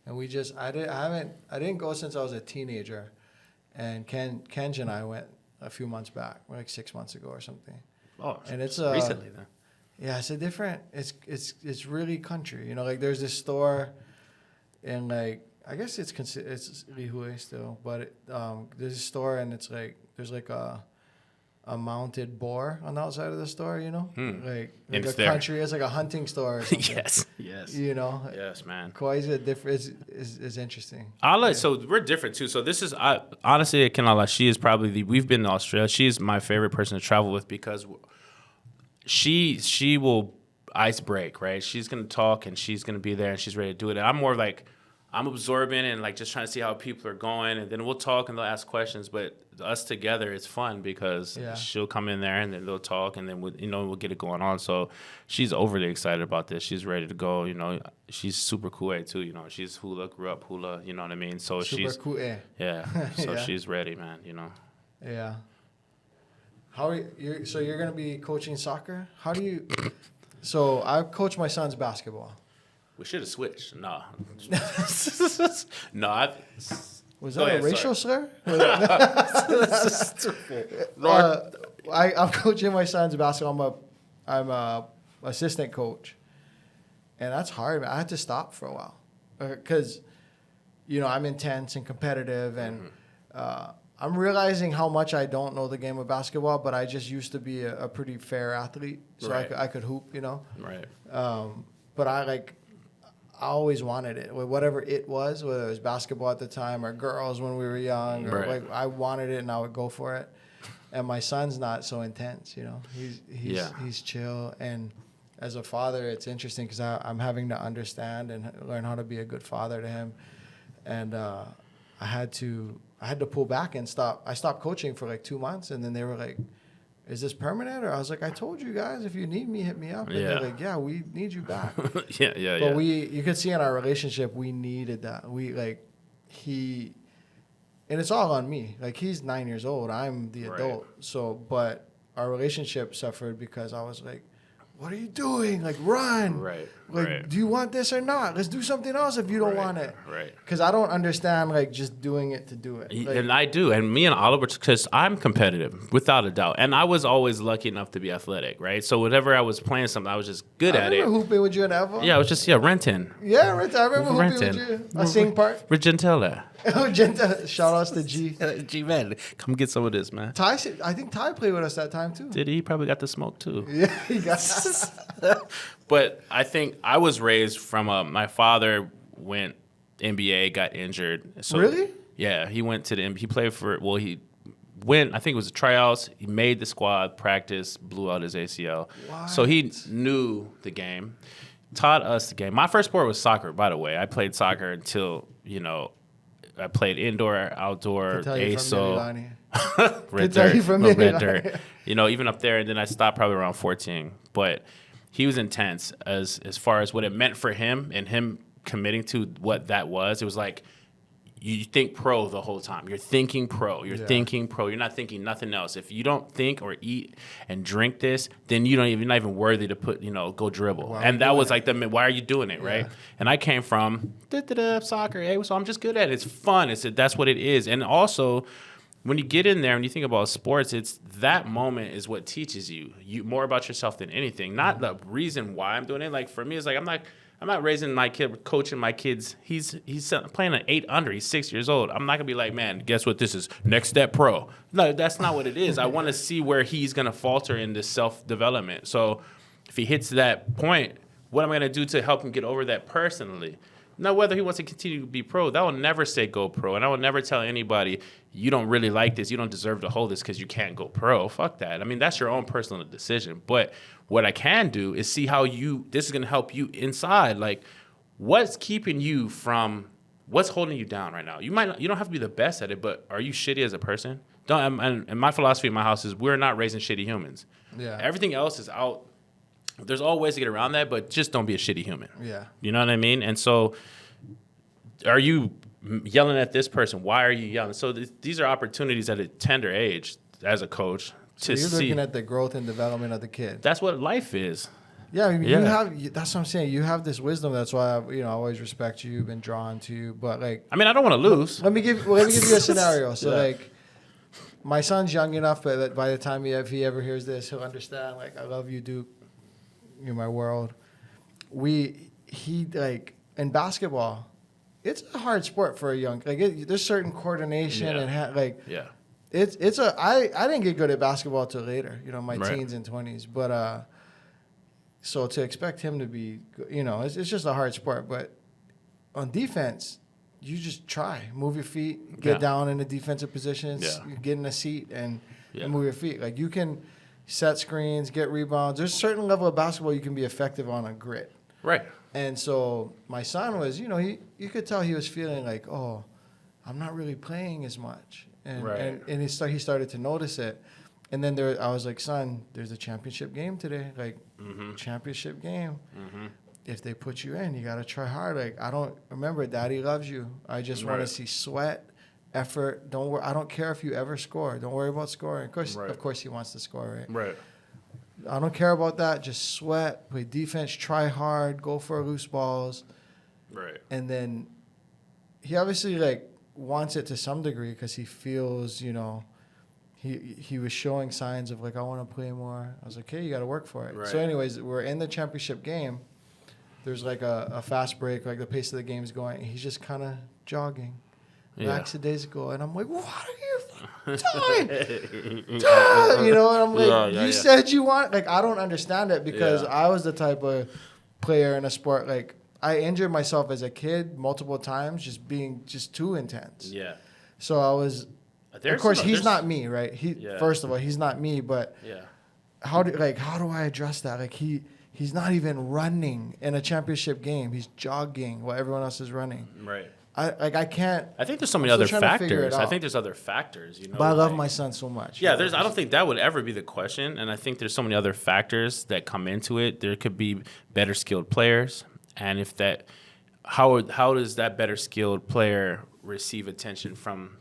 And we just, I didn't go since I was a teenager, and Kenj and I went a few months back, like 6 months ago or something. Oh, and it's recently then. Yeah, it's a different. It's really country, like there's this store, in like I guess it's Lihue still, but there's a store and it's like there's like a mounted boar on the outside of the store, like a country. It's like a hunting store or something. Yes. Yes, man. Kauai's is interesting. So we're different too. So this is, honestly, I cannot lie, she is probably we've been to Australia. She's my favorite person to travel with because she will ice break, right? She's going to talk and she's going to be there and she's ready to do it. And I'm more like, I'm absorbing and like just trying to see how people are going, and then we'll talk and they'll ask questions. But us together, it's fun because she'll come in there and then they'll talk, and then we'll get it going on. So she's overly excited about this. She's ready to go. She's super cool too. She's grew up hula. You know what I mean? So she's cool. Yeah. So she's ready, man. Yeah. How are you? So you're gonna be coaching soccer? How do you? So I coach my son's basketball. We should have switched. No. Was that a racial slur? I'm coaching my son's basketball. I'm a assistant coach, and that's hard. I had to stop for a while because, I'm intense and competitive, and I'm realizing how much I don't know the game of basketball. But I just used to be a pretty fair athlete, so right. I could hoop. Right. But I always wanted it, whatever it was, whether it was basketball at the time or girls when we were young. Or I wanted it and I would go for it. And my son's not so intense, He's chill. And as a father, it's interesting because I'm having to understand and learn how to be a good father to him. And I had to pull back and stop. I stopped coaching for like 2 months, and then they were like, "Is this permanent?" Or I was like, "I told you guys, if you need me, hit me up." And they're like, "Yeah, we need you back." But you could see in our relationship, we needed that. And it's all on me. Like, he's 9 years old. I'm the adult. So, but our relationship suffered because I was like, "What are you doing? Like, run. Right. Do you want this or not? Let's do something else if you don't want it." Right. Because I don't understand, like, just doing it to do it. And I do. And me and Oliver, because I'm competitive, without a doubt. And I was always lucky enough to be athletic, right? So whenever I was playing something, I was just good at it. I remember hooping with you in Evo. Yeah, I was just, renting. Yeah, renting. I remember hooping with you. I sing part. With Gentella. Oh, Gentella. Shout outs to G. G, man. Come get some of this, man. I think Ty played with us that time, too. Did he? He probably got the smoke, too. Yeah, he got But I think I was raised from my father went NBA, got injured. So, really? Yeah, he went to he played he went, I think it was the tryouts. He made the squad, practiced, blew out his ACL. What? So he knew the game, taught us the game. My first sport was soccer, by the way. I played soccer until, I played indoor, outdoor, ASO. Red dirt. Even up there, and then I stopped probably around 14. But he was intense as far as what it meant for him and him committing to what that was. It was like you think pro the whole time. You're thinking pro. You're thinking pro. You're not thinking nothing else. If you don't think or eat and drink this, then you're not even worthy to go dribble. Wow, and that was like why are you doing it, right? And I came from soccer. Hey, so I'm just good at it. It's fun. That's what it is. And also, when you get in there and you think about sports, it's that moment is what teaches you more about yourself than anything. Not the reason why I'm doing it. Like for me, it's like I'm not raising my kid, coaching my kids. He's playing an 8 under. He's 6 years old. I'm not gonna be like, man, guess what? This is next step pro. No, that's not what it is. I want to see where he's gonna falter in this self development. So if he hits that point, what am I gonna do to help him get over that personally? Now, whether he wants to continue to be pro, that will never say go pro. And I will never tell anybody, you don't really like this, you don't deserve to hold this because you can't go pro. Fuck that. I mean, that's your own personal decision. But what I can do is see how this is going to help you inside. Like, what's keeping you from, what's holding you down right now? You don't have to be the best at it, but are you shitty as a person? And my philosophy in my house is we're not raising shitty humans. Yeah. Everything else is out. There's all ways to get around that, but just don't be a shitty human. Yeah. You know what I mean? And so are you yelling at this person? Why are you yelling? So these are opportunities at a tender age as a coach to So you're see. looking at the growth and development of the kid. That's what life is. Yeah, I mean, Yeah. that's what I'm saying. You have this wisdom. That's why I always respect you, been drawn to you. But like, I mean, I don't want to lose. let me give you a scenario. So Yeah. like, my son's young enough, but that by the time if he ever hears this, he'll understand. Like, I love you, Duke. You're my world. He like in basketball, it's a hard sport for a young. Like, there's certain coordination Yeah. and Yeah. I didn't get good at basketball till later. My Right. teens and 20s, but so to expect him to be, it's just a hard sport. But on defense, you just try, move your feet, get Yeah. down in the defensive positions, Yeah. get in a seat and Yeah. move your feet. Like, you can set screens, get rebounds. There's a certain level of basketball you can be effective on a grit. Right. And so my son was, you could tell he was feeling like, oh, I'm not really playing as much. And Right. and he started to notice it. And then I was like, son, there's a championship game today. Like, championship game. Mm-hmm. If they put you in, you got to try hard. Like, remember, Daddy loves you. I just want Right. to see sweat, effort. Don't worry. I don't care if you ever score. Don't worry about scoring. Right. Of course he wants to score, right? Right. I don't care about that. Just sweat, play defense, try hard, go for loose balls. Right. And then he obviously wants it to some degree because he feels, he was showing signs of I want to play more. I was like, hey, you got to work for it. Right. So anyways, we're in the championship game. There's a fast break, the pace of the game's going. He's just kind of jogging. Yeah. Lackadaisical. And I'm like, what are you doing? And I'm like, you said you want, I don't understand it because I was the type of player in a sport, I injured myself as a kid multiple times just being too intense. Yeah. So I was, of course, he's not me, right? First of all, he's not me, but how do I address that? He's not even running in a championship game. He's jogging while everyone else is running. Right. I can't. I think there's so many I'm other still trying to figure it factors. I out. think there's other factors, But I love my son so much. Yeah, I don't think that would ever be the question, and I think there's so many other factors that come into it. There could be better skilled players, and if that, how does that better skilled player receive attention from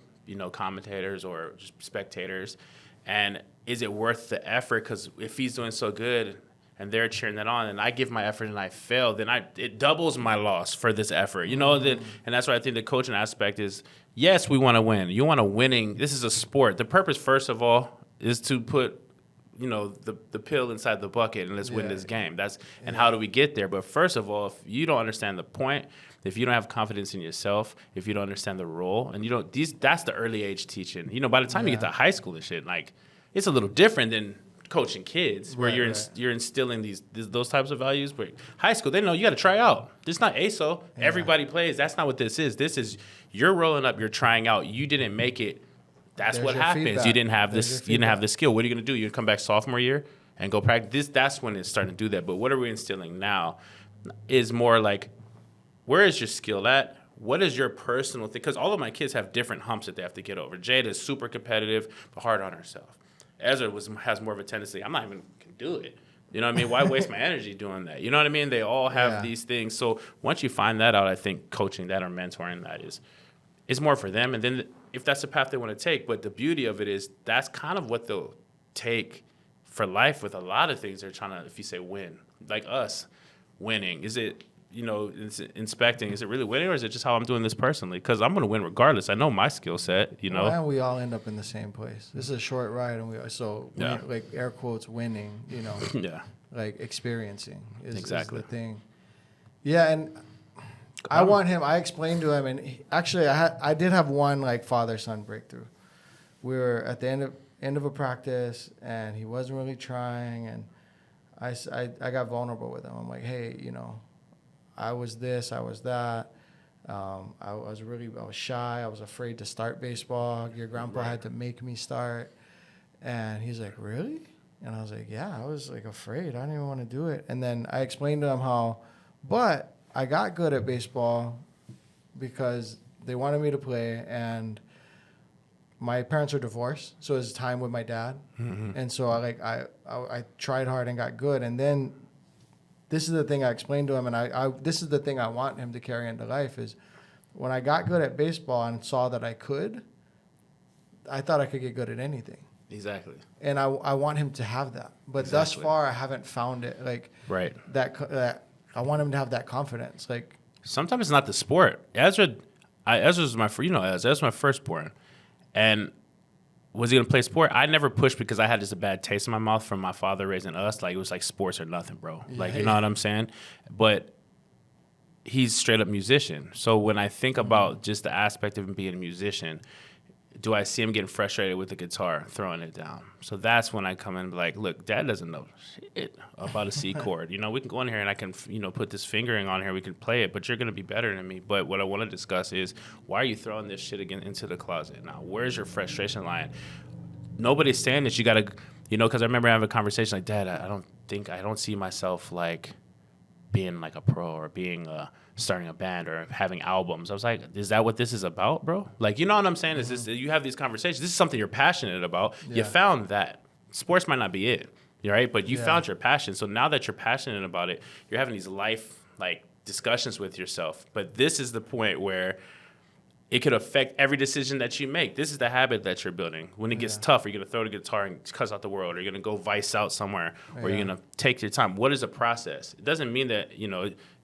commentators or just spectators, and is it worth the effort? Because if he's doing so good and they're cheering that on, and I give my effort and I fail, then it doubles my loss for this effort, and that's why I think the coaching aspect is, yes, we want to win. You want to winning. This is a sport. The purpose, first of all, is to put, the pill inside the bucket and let's win this game. And how do we get there? But first of all, if you don't understand the point, if you don't have confidence in yourself, if you don't understand the role, and that's the early age teaching. By the time you get to high school and shit, it's a little different than coaching kids where you're instilling those types of values. But high school, they know you got to try out. This is not ASO. Yeah. Everybody plays. That's not what this is. This is you're rolling up. You're trying out. You didn't make it. That's what happens. Feedback. You didn't have this. You didn't have the skill. What are you going to do? You come back sophomore year and go practice. That's when it's starting to do that. But what are we instilling now is more like, where is your skill at? What is your personal thing? Because all of my kids have different humps that they have to get over. Jada is super competitive, but hard on herself. Ezra has more of a tendency, I'm not even going to do it. You know what I mean? Why waste my energy doing that? You know what I mean? They all have these things. So once you find that out, I think coaching that or mentoring that is more for them. And then if that's the path they want to take. But the beauty of it is that's kind of what they'll take for life with a lot of things they're trying to, if you say win, like us winning. Is it inspecting, is it really winning or is it just how I'm doing this personally? Because I'm going to win regardless. I know my skill set, Well, and we all end up in the same place. This is a short ride, and like air quotes winning, Yeah. like experiencing is Exactly. the thing. Yeah, and I want him. I explained to him, and actually, I did have one like father-son breakthrough. We were at the end of a practice, and he wasn't really trying, and I got vulnerable with him. I'm like, hey, I was this, I was that. I was shy. I was afraid to start baseball. Your grandpa had to make me start. And he's like, really? And I was like, yeah, I was like afraid. I didn't even want to do it. And then I explained to him but I got good at baseball because they wanted me to play, and my parents are divorced, so it was time with my dad. Mm-hmm. And so I tried hard and got good. And then this is the thing I explained to him, and this is the thing I want him to carry into life is when I got good at baseball and saw that I thought I could get good at anything. Exactly. And I want him to have that. But thus far, I haven't found it. Like, right. That I want him to have that confidence. Like, sometimes it's not the sport. Ezra was my firstborn. And was he going to play sport? I never pushed because I had just a bad taste in my mouth from my father raising us. Like, it was like sports or nothing, bro. Yeah. Like, you know what I'm saying? But he's straight up musician. So when I think about just the aspect of him being a musician, do I see him getting frustrated with the guitar, throwing it down? So that's when I come in and be like, look, Dad doesn't know shit about a C chord. We can go in here and I can, put this fingering on here. We can play it, but you're going to be better than me. But what I want to discuss is, why are you throwing this shit again into the closet? Now, where's your frustration lying? Nobody's saying that you got to, because I remember having a conversation like, Dad, I don't see myself like being like a pro or being starting a band or having albums. I was like, is that what this is about, bro? Like, you know what I'm saying? Mm-hmm. Is this, you have these conversations. This is something you're passionate about. Yeah. You found that. Sports might not be it, right? But you found your passion. So now that you're passionate about it, you're having these life like discussions with yourself. But this is the point where it could affect every decision that you make. This is the habit that you're building. When it gets tough, are you going to throw the guitar and cuss out the world? Are you going to go vice out somewhere? Or are you going to take your time? What is the process? It doesn't mean that,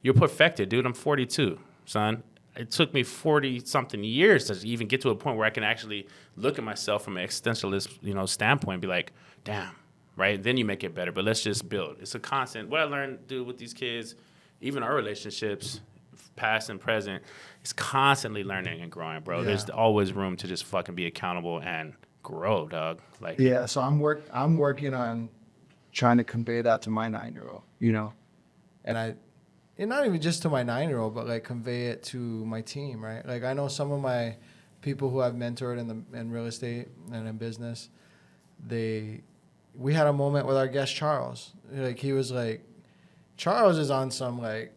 you're perfected, dude. I'm 42, son. It took me 40-something years to even get to a point where I can actually look at myself from an existentialist, standpoint and be like, damn, right? Then you make it better. But let's just build. It's a constant. What I learned, dude, with these kids, even our relationships, past and present, is constantly learning and growing, bro. Yeah. There's always room to just fucking be accountable and grow, dog. Like, yeah, so I'm working on trying to convey that to my 9-year-old, and not even just to my 9-year-old, but like convey it to my team, right? Like, I know some of my people who I've mentored in real estate and in business, we had a moment with our guest Charles. Like, he was like, Charles is on some like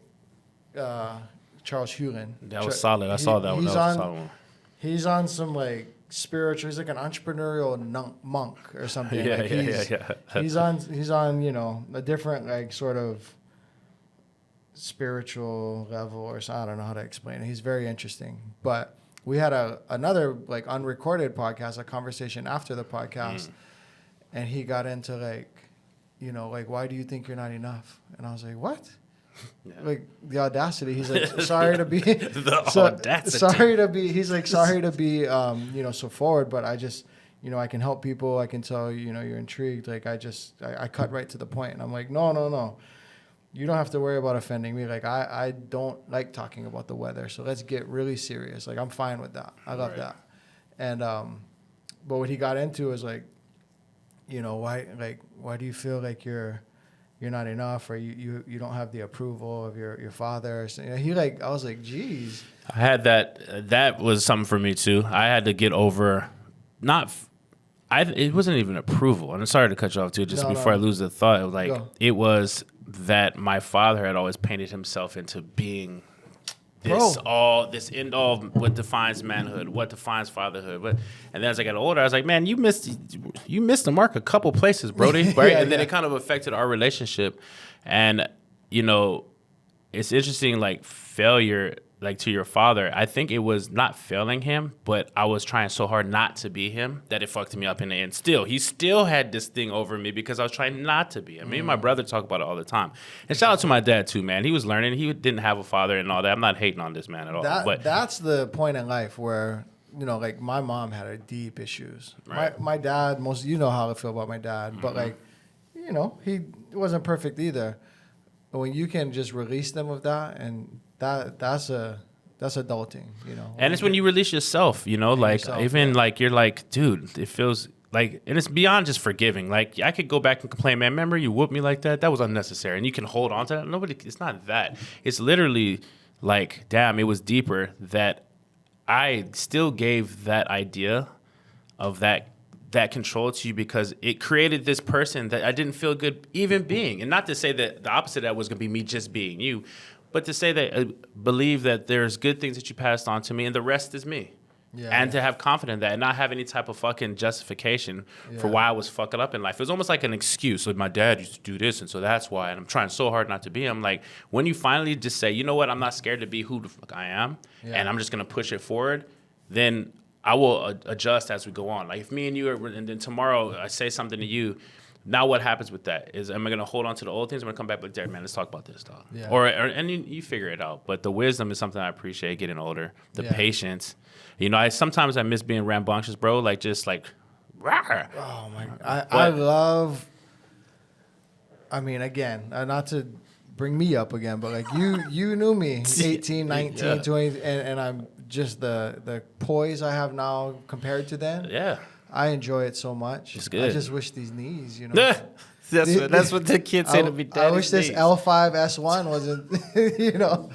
Charles Hulen. That was solid. I saw that one. That was a solid one. He's on some like spiritual. He's like an entrepreneurial monk or something. Yeah. He's on a different like sort of spiritual level, or so I don't know how to explain it. He's very interesting. But we had another like unrecorded podcast, a conversation after the podcast, and he got into like, why do you think you're not enough? And I was like, what? Yeah. Like, the audacity. He's like, sorry to be sorry to be. He's like, sorry to be so forward, but I just I can help people. I can tell you're intrigued. Like, I cut right to the point, and I'm like, no. You don't have to worry about offending me. Like, I don't like talking about the weather, so let's get really serious. Like, I'm fine with that. I love that. And but what he got into was like, why do you feel like you're not enough, or you don't have the approval of your father? So, I was like, geez. I had that was something for me too. I had to get over, it wasn't even approval. And I'm sorry to cut you off too, before I lose the thought. It was like, it was that my father had always painted himself into being this end all, what defines manhood, what defines fatherhood. And then as I got older, I was like, man, you missed the mark a couple places, Brody, right? And then it kind of affected our relationship. And it's interesting, like, failure like to your father, I think it was not failing him, but I was trying so hard not to be him that it fucked me up in the end. Still, he still had this thing over me because I was trying not to be him. Me and my brother talk about it all the time. And shout out to my dad too, man. He was learning. He didn't have a father and all that. I'm not hating on this man at all. But That's the point in life where, you know, like my mom had her deep issues. Right. My dad, you know how I feel about my dad, but like, you know, he wasn't perfect either. But when you can just release them of that, and that's adulting, you know. And it's when you release yourself, you know, like like you're like, dude, it feels like, and it's beyond just forgiving. Like I could go back and complain, man, remember you whooped me like that? That was unnecessary. And you can hold on to that. It's not that. It's literally like, damn, it was deeper that I still gave that idea of that control to you because it created this person that I didn't feel good even being. And not to say that the opposite of that was going to be me just being you, but to say that I believe that there's good things that you passed on to me and the rest is me. And to have confidence in that and not have any type of fucking justification for why I was fucking up in life. It was almost like an excuse. Like, my dad used to do this, and so that's why. And I'm trying so hard not to be him. Like, when you finally just say, you know what, I'm not scared to be who the fuck I am, and I'm just going to push it forward, then I will adjust as we go on. Like, if me and you are, and then tomorrow I say something to you, now what happens with that? Am I going to hold on to the old things? I'm going to come back like, Derek, man, let's talk about this, dog. And you figure it out. But the wisdom is something I appreciate getting older. The patience. You know, sometimes I miss being rambunctious, bro. Like, just like, rah. Oh, my God. I love, I mean, again, not to bring me up again, but like you knew me 18, 19, 20, and I'm just the poise I have now compared to then. Yeah. I enjoy it so much. It's good. I just wish these knees, you know. That's what the kids say to me. I wish this L5 S1 wasn't, you know.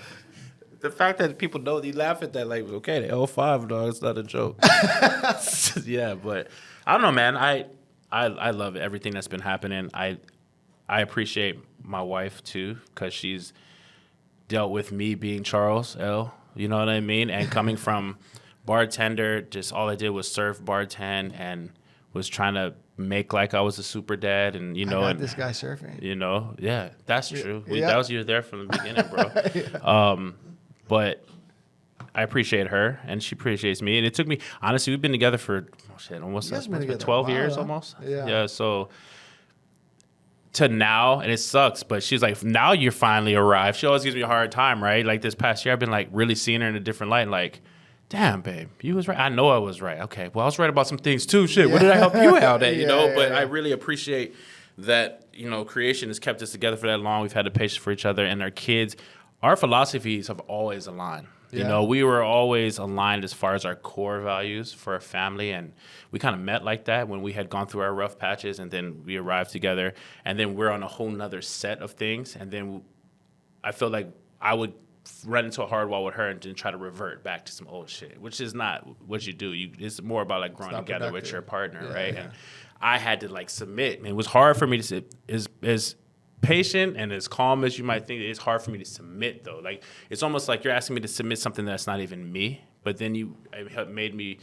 The fact that people know, you laugh at that, like, okay, the L5, dog, it's not a joke. Yeah, but I don't know, man. I love everything that's been happening. I appreciate my wife too, because she's dealt with me being Charles L. You know what I mean? And coming from bartender, just all I did was surf, bartend, and was trying to make like I was a super dad, and you know, I got and this guy surfing. You know, yeah, that's true. Yeah. That was you there from the beginning, bro. But I appreciate her, and she appreciates me. And it took me, honestly, we've been together for almost 12 years, almost. Yeah. So to now, and it sucks, but she's like, now you're finally arrived. She always gives me a hard time, right? Like this past year, I've been like really seeing her in a different light. Like, damn, babe, you was right. I know I was right. Okay, well, I was right about some things too. Shit, what did I help you out at? You know, but I really appreciate that. You know, creation has kept us together for that long. We've had the patience for each other and our kids. Our philosophies have always aligned. You know, we were always aligned as far as our core values for our family, and we kind of met like that when we had gone through our rough patches, and then we arrived together, and then we're on a whole nother set of things, and then I feel like I would run into a hard wall with her and then try to revert back to some old shit, which is not what you do. It's more about like growing together with your partner, right? Yeah. And I had to like submit. Man, it was hard for me to sit as patient and as calm as you might think. It's hard for me to submit though. Like it's almost like you're asking me to submit something that's not even me. But then it made me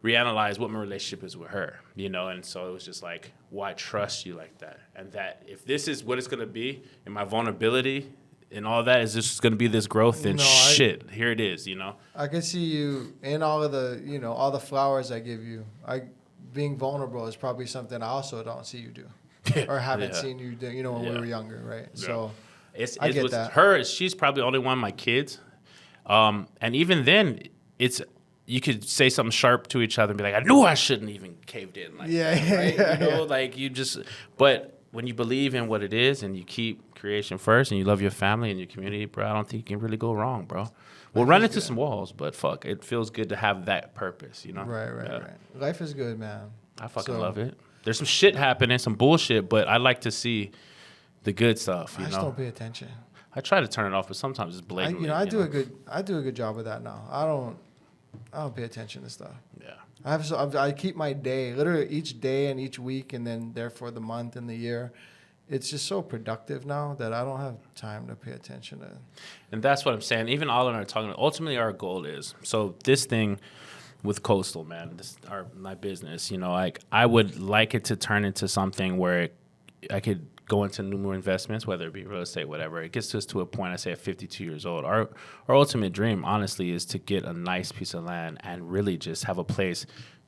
reanalyze what my relationship is with her, you know. And so it was just like, well, I trust you like that, and that if this is what it's gonna be, and my vulnerability and all that is just gonna be this growth, then here it is, you know. I can see you in all of the, you know, all the flowers I give you. Being vulnerable is probably something I also don't see you do. Or haven't seen you do, you know, when we were younger, right? Yeah. So I get that. She's probably the only one of my kids. And even then, you could say something sharp to each other and be like, I knew I shouldn't even caved in. Like that, right? You know, like you just, but when you believe in what it is and you keep creation first and you love your family and your community, bro, I don't think you can really go wrong, bro. We'll run into some walls, but fuck, it feels good to have that purpose, you know? Right. Life is good, man. I fucking love it. There's some shit happening, some bullshit, but I like to see the good stuff. You know, just don't pay attention. I try to turn it off, but sometimes it's blatantly. I do a good job of that now. I don't pay attention to stuff. Yeah. I keep my day, literally each day and each week, and then therefore the month and the year. It's just so productive now that I don't have time to pay attention to. And that's what I'm saying. Even all and I are talking. Ultimately, our goal is this thing. With Coastal, man, my business, you know, like I would like it to turn into something where I could go into new investments, whether it be real estate, whatever. It gets us to a point, I say at 52 years old. Our ultimate dream, honestly, is to get a nice piece of land and really just have a place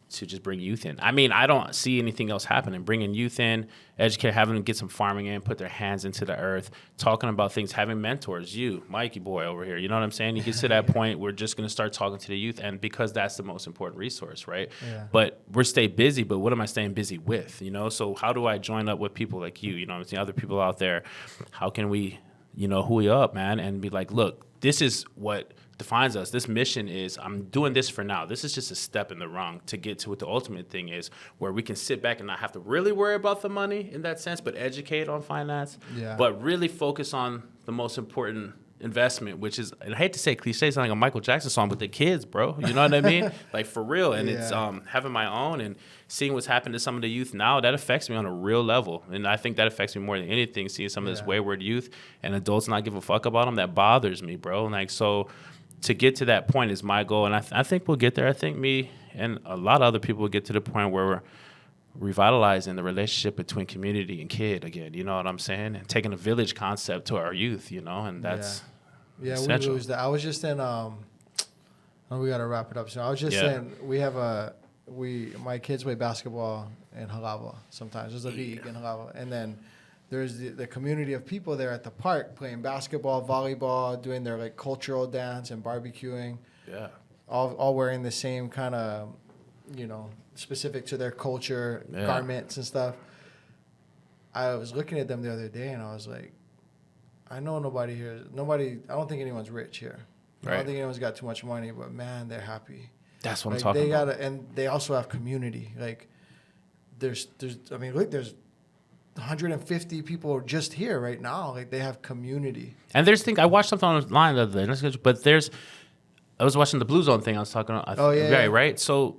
to just bring youth in. I mean, I don't see anything else happening. Bringing youth in, educate, having them get some farming in, put their hands into the earth, talking about things, having mentors. You, Mikey boy over here, you know what I'm saying? You get to that point, we're just going to start talking to the youth, and because that's the most important resource, right? Yeah. But we're stay busy, but what am I staying busy with, you know? So how do I join up with people like you know, the other people out there? How can we, you know, hooey up, man, and be like, look, this is what defines us. This mission is, I'm doing this for now. This is just a step in the wrong to get to what the ultimate thing is, where we can sit back and not have to really worry about the money in that sense, but educate on finance, but really focus on the most important investment, which is, and I hate to say cliche, sound like a Michael Jackson song, but the kids, bro. You know what I mean? Like, for real. And it's having my own and seeing what's happened to some of the youth now, that affects me on a real level. And I think that affects me more than anything, seeing some of this wayward youth and adults not give a fuck about them. That bothers me, bro. Like, so to get to that point is my goal. And I think we'll get there. I think me and a lot of other people will get to the point where we're revitalizing the relationship between community and kid again. You know what I'm saying? And taking a village concept to our youth, you know, and that's essential. We lose that. I was just in, we got to wrap it up soon. I was just saying, my kids play basketball in Halava sometimes. There's a league in Halava. And then there's the community of people there at the park playing basketball, volleyball, doing their like cultural dance and barbecuing. Yeah. All wearing the same kind of, you know, specific to their culture, garments and stuff. I was looking at them the other day and I was like, I know nobody here, I don't think anyone's rich here. Right. I don't think anyone's got too much money, but man, they're happy. That's what I'm talking about. And they also have community. Like there's 150 people just here right now. Like they have community. And there's things, I watched something online the other day, but I was watching the Blue Zone thing I was talking about. Right? So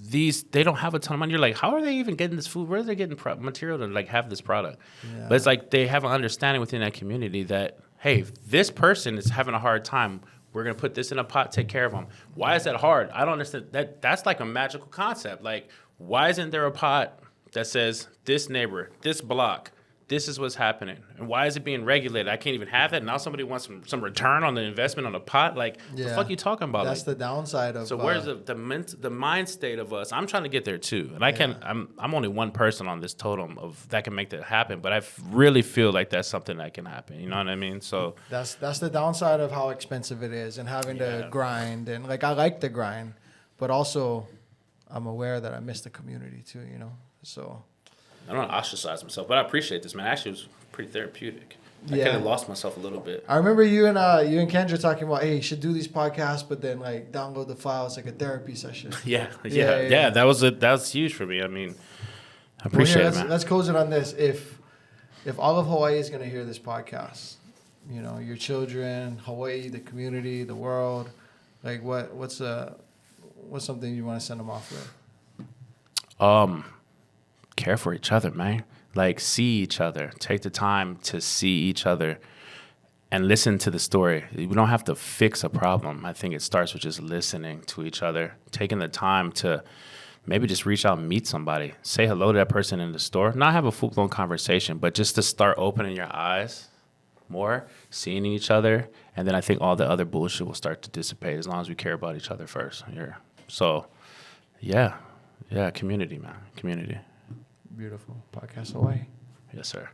they don't have a ton of money. You're like, how are they even getting this food? Where are they getting material to like have this product? Yeah. But it's like they have an understanding within that community that, hey, if this person is having a hard time, we're going to put this in a pot, take care of them. Why is that hard? I don't understand. That's like a magical concept. Like, why isn't there a pot that says this neighbor, this block, this is what's happening? And why is it being regulated? I can't even have that. Now somebody wants some return on the investment on the pot. Like, the fuck you talking about? That's the downside of. So where's the mind state of us? I'm trying to get there too, and I'm only one person on this totem of that can make that happen. But I really feel like that's something that can happen. You know what I mean? So that's the downside of how expensive it is and having to grind. And like, I like the grind, but also I'm aware that I miss the community too. You know, so. I don't want to ostracize myself, but I appreciate this, man. Actually, it was pretty therapeutic. I kind of lost myself a little bit. I remember you and Kendra talking about, hey, you should do these podcasts, but then like download the files like a therapy session. Yeah. That was huge for me. I mean, I appreciate it, man. Let's close it on this. If all of Hawaii is going to hear this podcast, you know, your children, Hawaii, the community, the world, like what's something you want to send them off with? Care for each other, man. Like, see each other. Take the time to see each other and listen to the story. We don't have to fix a problem. I think it starts with just listening to each other, taking the time to maybe just reach out and meet somebody. Say hello to that person in the store. Not have a full-blown conversation, but just to start opening your eyes more, seeing each other, and then I think all the other bullshit will start to dissipate as long as we care about each other first. So, yeah, community, man. Community. Beautiful. Podcast Hawaii. Yes, sir.